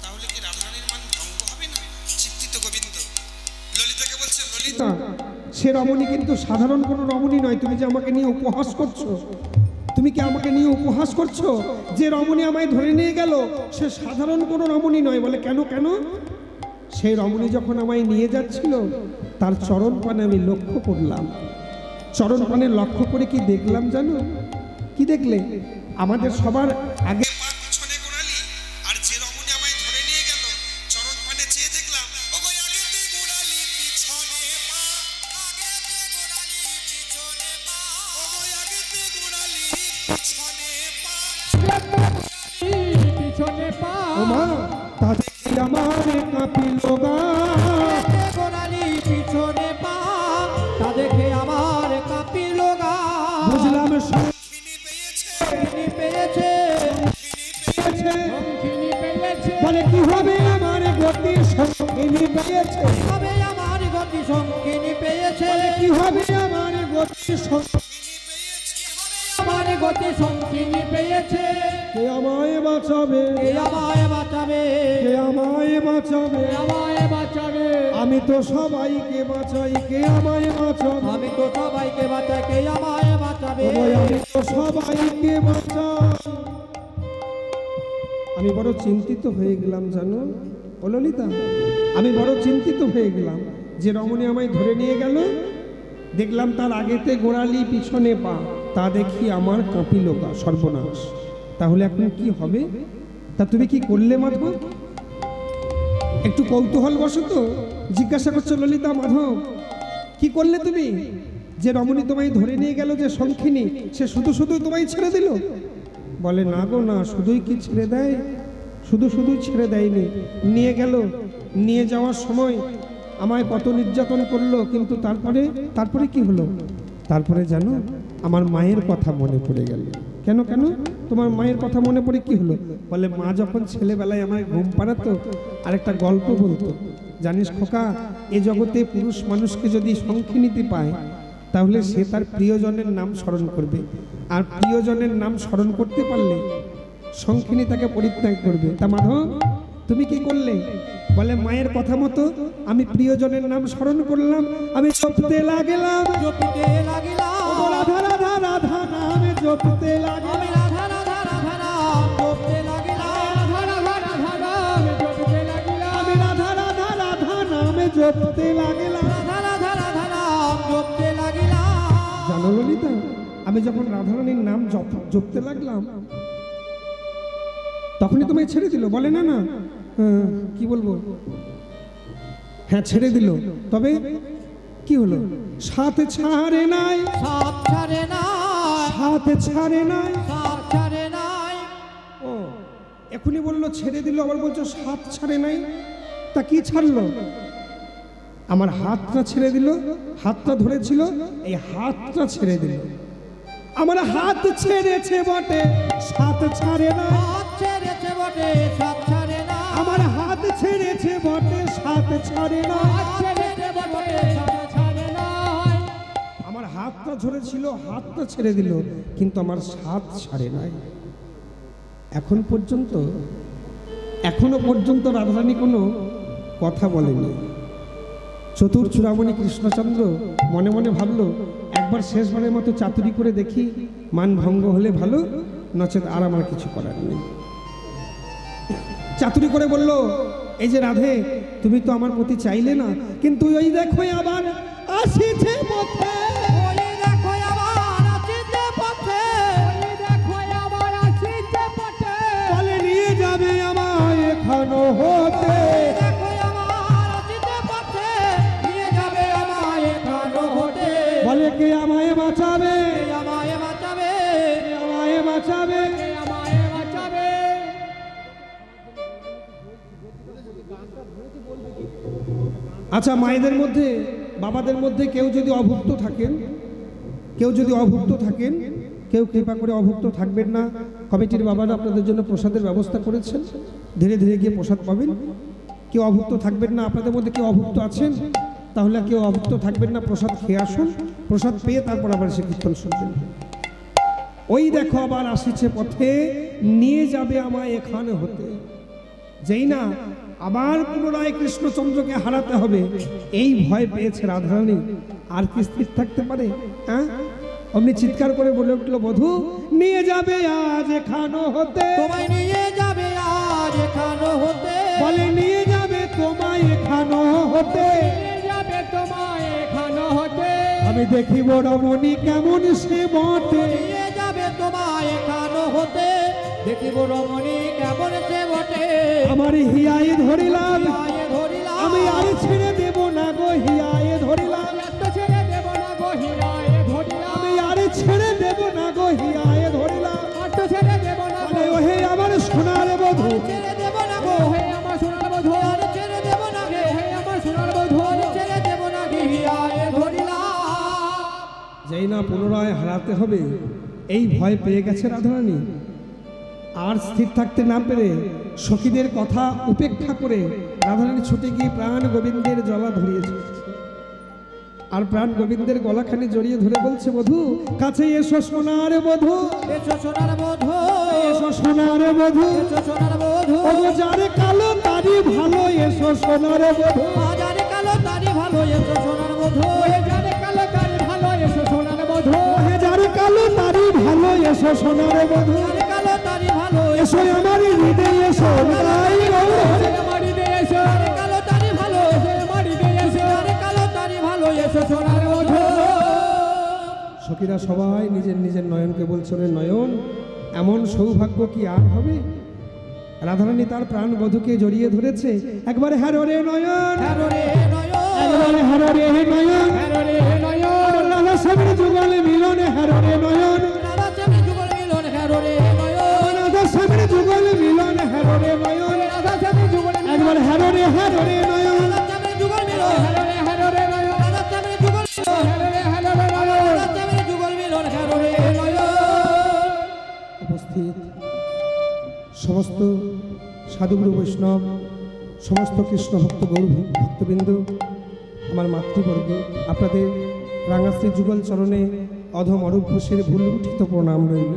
তাহলে কি রাধারানীর মান ভঙ্গ হবে না? চিন্তিত গোবিন্দ ললিতাকে বলছে, ললিতা সে রমণী কিন্তু সাধারণ কোনো রমণী নয়। তুমি যে আমাকে নিয়ে উপহাস করছো, তুমি কি আমাকে নিয়ে উপহাস করছো? যে রমণী আমায় ধরে নিয়ে গেল সে সাধারণ কোনো রমণী নয়। বলে কেন কেন? সেই রমণী যখন আমায় নিয়ে যাচ্ছিল তার চরণ পানে আমি লক্ষ্য করলাম। চরণ পানে লক্ষ্য করে কি দেখলাম জানো? কি দেখলে? আমাদের সবার আগে পা পিছনে গোড়ালি, আর যে রমণী আমায় ধরে নিয়ে গেল চরণ পানে চেয়ে দেখলাম, ওগো আগেতে গোড়ালি পিছনে পা, আগেতে গোড়ালি পিছনে পা, ওগো আগেতে গোড়ালি পিছনে পা, পিছনে পা ও মা তা দেখি আমার কাঁপিল গা। গোড়ালি পিছনে পা, তা দেখে আমার কাঁপিল গা। বুঝলাম খিনি পেয়েছে, খিনি পেয়েছে, পেয়েছে। খিনি পেয়েছে, বলে কি হবে আমার গতি সঙ্গিনী পেয়েছে। হবে আমার গতি সংকিনি পেয়েছে, বলে কি হবে আমার গতি সঙ্গিনী আমার গতি সংকিনি পেয়েছে। কে আমায় বাঁচাবে, কে আমায় বাঁচাবে, কে আমায় বাঁচাবে। কে আমায় বাঁচাবে, আমি তো সবাইকে বাঁচাই, কে আমায় বাঁচাবে। আমি তো সবাইকে বাঁচাই, কে আমায় বাঁচাবে। ওই আমি তো সবাইকে বাঁচাই। আমি বড় চিন্তিত হয়ে গেলাম জানো ও ললিতা, আমি বড় চিন্তিত হয়ে গেলাম। যে রমণী আমায় ধরে নিয়ে গেল দেখলাম তার আগেতে গোড়ালি পিছনে পা, তা দেখি আমার কাঁপিল গা। সর্বনাশ, তাহলে এখন কি হবে? তা তুমি কি করলে মাধব? একটু কৌতূহল বশত জিজ্ঞাসা করছো ললিতা। মাধব কি করলে তুমি? যে রমণী তোমায় ধরে নিয়ে গেল, যে শঙ্খিনী, সে শুধু শুধু তোমায় ছেড়ে দিল? বলে না গো না, শুধুই কি ছেড়ে দেয়? শুধু শুধু ছেড়ে দেয়নি, নিয়ে গেল। নিয়ে যাওয়ার সময় আমায় কত নির্যাতন করলো, কিন্তু তারপরে কি হলো? তারপরে জানো, আমার মায়ের কথা মনে পড়ে গেল। কেন কেন? তোমার মায়ের কথা মনে পড়ে কি হলো? বলে মা যখন ছেলেবেলায় আমায় ঘুম পাড়াতো আর একটা গল্প বলতো, জানিস খোকা, এ জগতে পুরুষ মানুষকে যদি শঙ্খিনীতি পায় তাহলে সে তার প্রিয়জনের নাম স্মরণ করবে, আর প্রিয়জনের নাম স্মরণ করতে পারলে শঙ্খিনী তাকে পরিত্যাগ করবে। তা মাধব, তুমি কি করলে? বলে মায়ের কথা মতো আমি প্রিয়জনের নাম স্মরণ করলাম, আমি জপতে লাগলাম, জপিতে লাগিলাম, রাধা রাধা রাধা নামে জপতে লাগলাম, আমি রাধা রাধা রাধা নাম জপতে লাগিলাম, রাধা রাধা রাধা নাম জপতে লাগিলাম, আমি রাধা রাধা রাধা নামে জপতে লাগলাম। রাধা রাধা রাধা নাম জপতে লাগিলাম। জানো ললিতা, আমি যখন রাধারানীর নাম জপতে লাগলাম তখনই তোমায় ছেড়ে দিল? বলে না না, কি বলবো, হ্যাঁ ছেড়ে দিল। তবে কি হলো? সাথে ছাড়ে নাই, সাপ ছাড়ে নাই, সাথে ছাড়ে নাই। সাপ ছাড়ে নাই। ও এখনই বললো ছেড়ে দিল, আবার বলছো সাথ ছাড়ে নাই। তা কি ছাড়লো? আমার হাতটা ছেড়ে দিল, হাতটা ধরেছিল, এই হাতটা ছেড়ে দিল। আমার হাত ছেড়েছে বটে, সাথ ছাড়ে না। হাত ছেড়েছে বটে, সাপ ছাড়ে না। আমার হাত ছেড়েছে বটে, সাথ ছাড়ে না। হাত ছেড়েছে বটে, সাপ ছাড়ে নাই। আমার হাতটা ধরেছিল, হাতটা ছেড়ে দিল, কিন্তু আমার সাথ ছাড়ে নাই। এখনো পর্যন্ত রাধারানী কোনো কথা বলেনি। চতুর চূড়ামণি কৃষ্ণচন্দ্র মনে মনে ভাবলো, একবার শেষবারের মতো চাতুরি করে দেখি, মান ভঙ্গ হলে ভালো, নচেত আর আমার কিছু করার নেই। চাতুরি করে বলল, এই যে রাধে, তুমি তো আমার প্রতি চাইলে না, কিন্তু ওই দেখো আবার আসিছে পথে, ওই দেখো আবার আসিছে পথে, ওই দেখো আবার আসিছে পথে, বলে নিয়ে যাবে আমায় এখানো হতে। দেখো আবার আসিছে পথে, নিয়ে যাবে আমায় এখানো হতে। বলে কে আমায় বাঁচাবে, কে আমায় বাঁচাবে, কে আমায় বাঁচাবে। কে আমায় বাঁচাবে। আচ্ছা, মায়েদের মধ্যে, বাবাদের মধ্যে কেউ যদি অভুক্ত থাকেন, কেউ কৃপা করে অভুক্ত থাকবেন না। কমিটির বাবারা আপনাদের জন্য প্রসাদের ব্যবস্থা করেছেন, ধীরে ধীরে গিয়ে প্রসাদ পাবেন। কেউ অভুক্ত থাকবেন না। আপনাদের মধ্যে কেউ অভুক্ত আছেন, তাহলে কেউ অভুক্ত থাকবেন না, প্রসাদ খেয়ে আসুন। প্রসাদ পেয়ে তারপর আবার সে কীর্তন শুনবেন। ওই দেখো আবার আসিছে পথে, নিয়ে যাবে আমায় এখানে হতে। যেই না আবার পুনরায় কৃষ্ণচন্দ্রকে হারাতে হবে, এই ভয় পেয়েছে রাধারানী। আর কি স্থির থাকতে পারে? হ্যাঁ, অমনি চিৎকার করে বলে উঠলো, বধূ নিয়ে যাবে আজ এখানো হতে, তোমায় নিয়ে যাবে আজ এখানো হতে, বলে নিয়ে যাবে তোমায় এখানো হতে। নিয়ে যাবে তোমায় এখানো হতে, আমি দেখিব রমণী কেমন সে বটে, নিয়ে যাবে তোমায় এখানো হতে, দেখিব রমণী কেমন সে বটে। আমার হিয়ায় ধরিলাম, হিয়ায় ধরিলাম, আমি আর ছেড়ে দেব না গো, হিয়ায় ধরিলাম, এত ছেড়ে দেব না গো, হিয়ায় ধরিলাম, আমি আর ছেড়ে দেব না গো, হিয়ায় ধরিলাম। এত ছেড়ে দেব না গো, ওহে আমার সোনার বধূ, ছেড়ে দেব না গো, হে আমার সোনার বধূ, আর ছেড়ে দেব না গে, হে আমার সোনার বধূ, আর ছেড়ে দেব না গে, হিয়ায় ধরিলাম। যেই না পুনরায় হারাতে হবে, এই ভয় পেয়ে গেছে রাধারানী। আর স্থির থাকতে না পেরে সখীদের কথা উপেক্ষা করে রাধারানী ছুটে গিয়ে প্রাণ গোবিন্দের গলা ধরিয়েছে। আর প্রাণ গোবিন্দের গলাখানি জড়িয়ে ধরে বলছে, বধূ কাছে এসো সোনার বধূ, এসো সোনার বধূ, এসো সোনার বধূ, এসো সোনার বধূ, ও যারে কালো তারি ভালো, এসো সোনার বধূ, যারে কালো তারি ভালো, এসো সোনার বধূ, যারে কালো তারি ভালো, এসো সোনার বধূ, হে যারে কালো তারি ভালো, এসো সোনার বধূ, যারে কালো তারি ভালো, এসো আমার হৃদয়ে, এসো তাই গৌর হরে। আমার হৃদয়ে এসো, যারে কালো তারি ভালো, এসো আমার হৃদয়ে এসো, যারে কালো তারি ভালো, এসো সোনার বধূ। সখীরা সবাই নিজের নিজের নয়নকে বলছে, রে নয়ন, এমন সৌভাগ্য কি আর হবে? রাধারানী তার প্রাণ বধূকে জড়িয়ে ধরেছে। একবারে হ্যারো রে নয়ন, হ্যারো রে নয়ন, একবারে হ্যারো রে নয়ন, হ্যারো রে নয়ন, রাধা স্বামীর যুগল মিলন হরে নয়ন রাধা স্বামী যুগল মিলন হরে নয়ন রাধা স্বামীর যুগল মিলন হরে নয়ন রাধা স্বামী যুগল একবার হরে নয়ন রাধা স্বামী যুগল মিলন হরে নয়ন রাধা স্বামী যুগল রাধা স্বামী যুগল মিলন হরে নয়ন। উপস্থিত সমস্ত সাধুগুরু বৈষ্ণব, সমস্ত কৃষ্ণ ভক্ত গৌর ভক্তবৃন্দ, আমার মাতৃবর্গ, আপনাদের রাঙাশ্রী যুগল চরণে অধম অরূপ ঘোষের ভুল উঠিত প্রণাম রইল।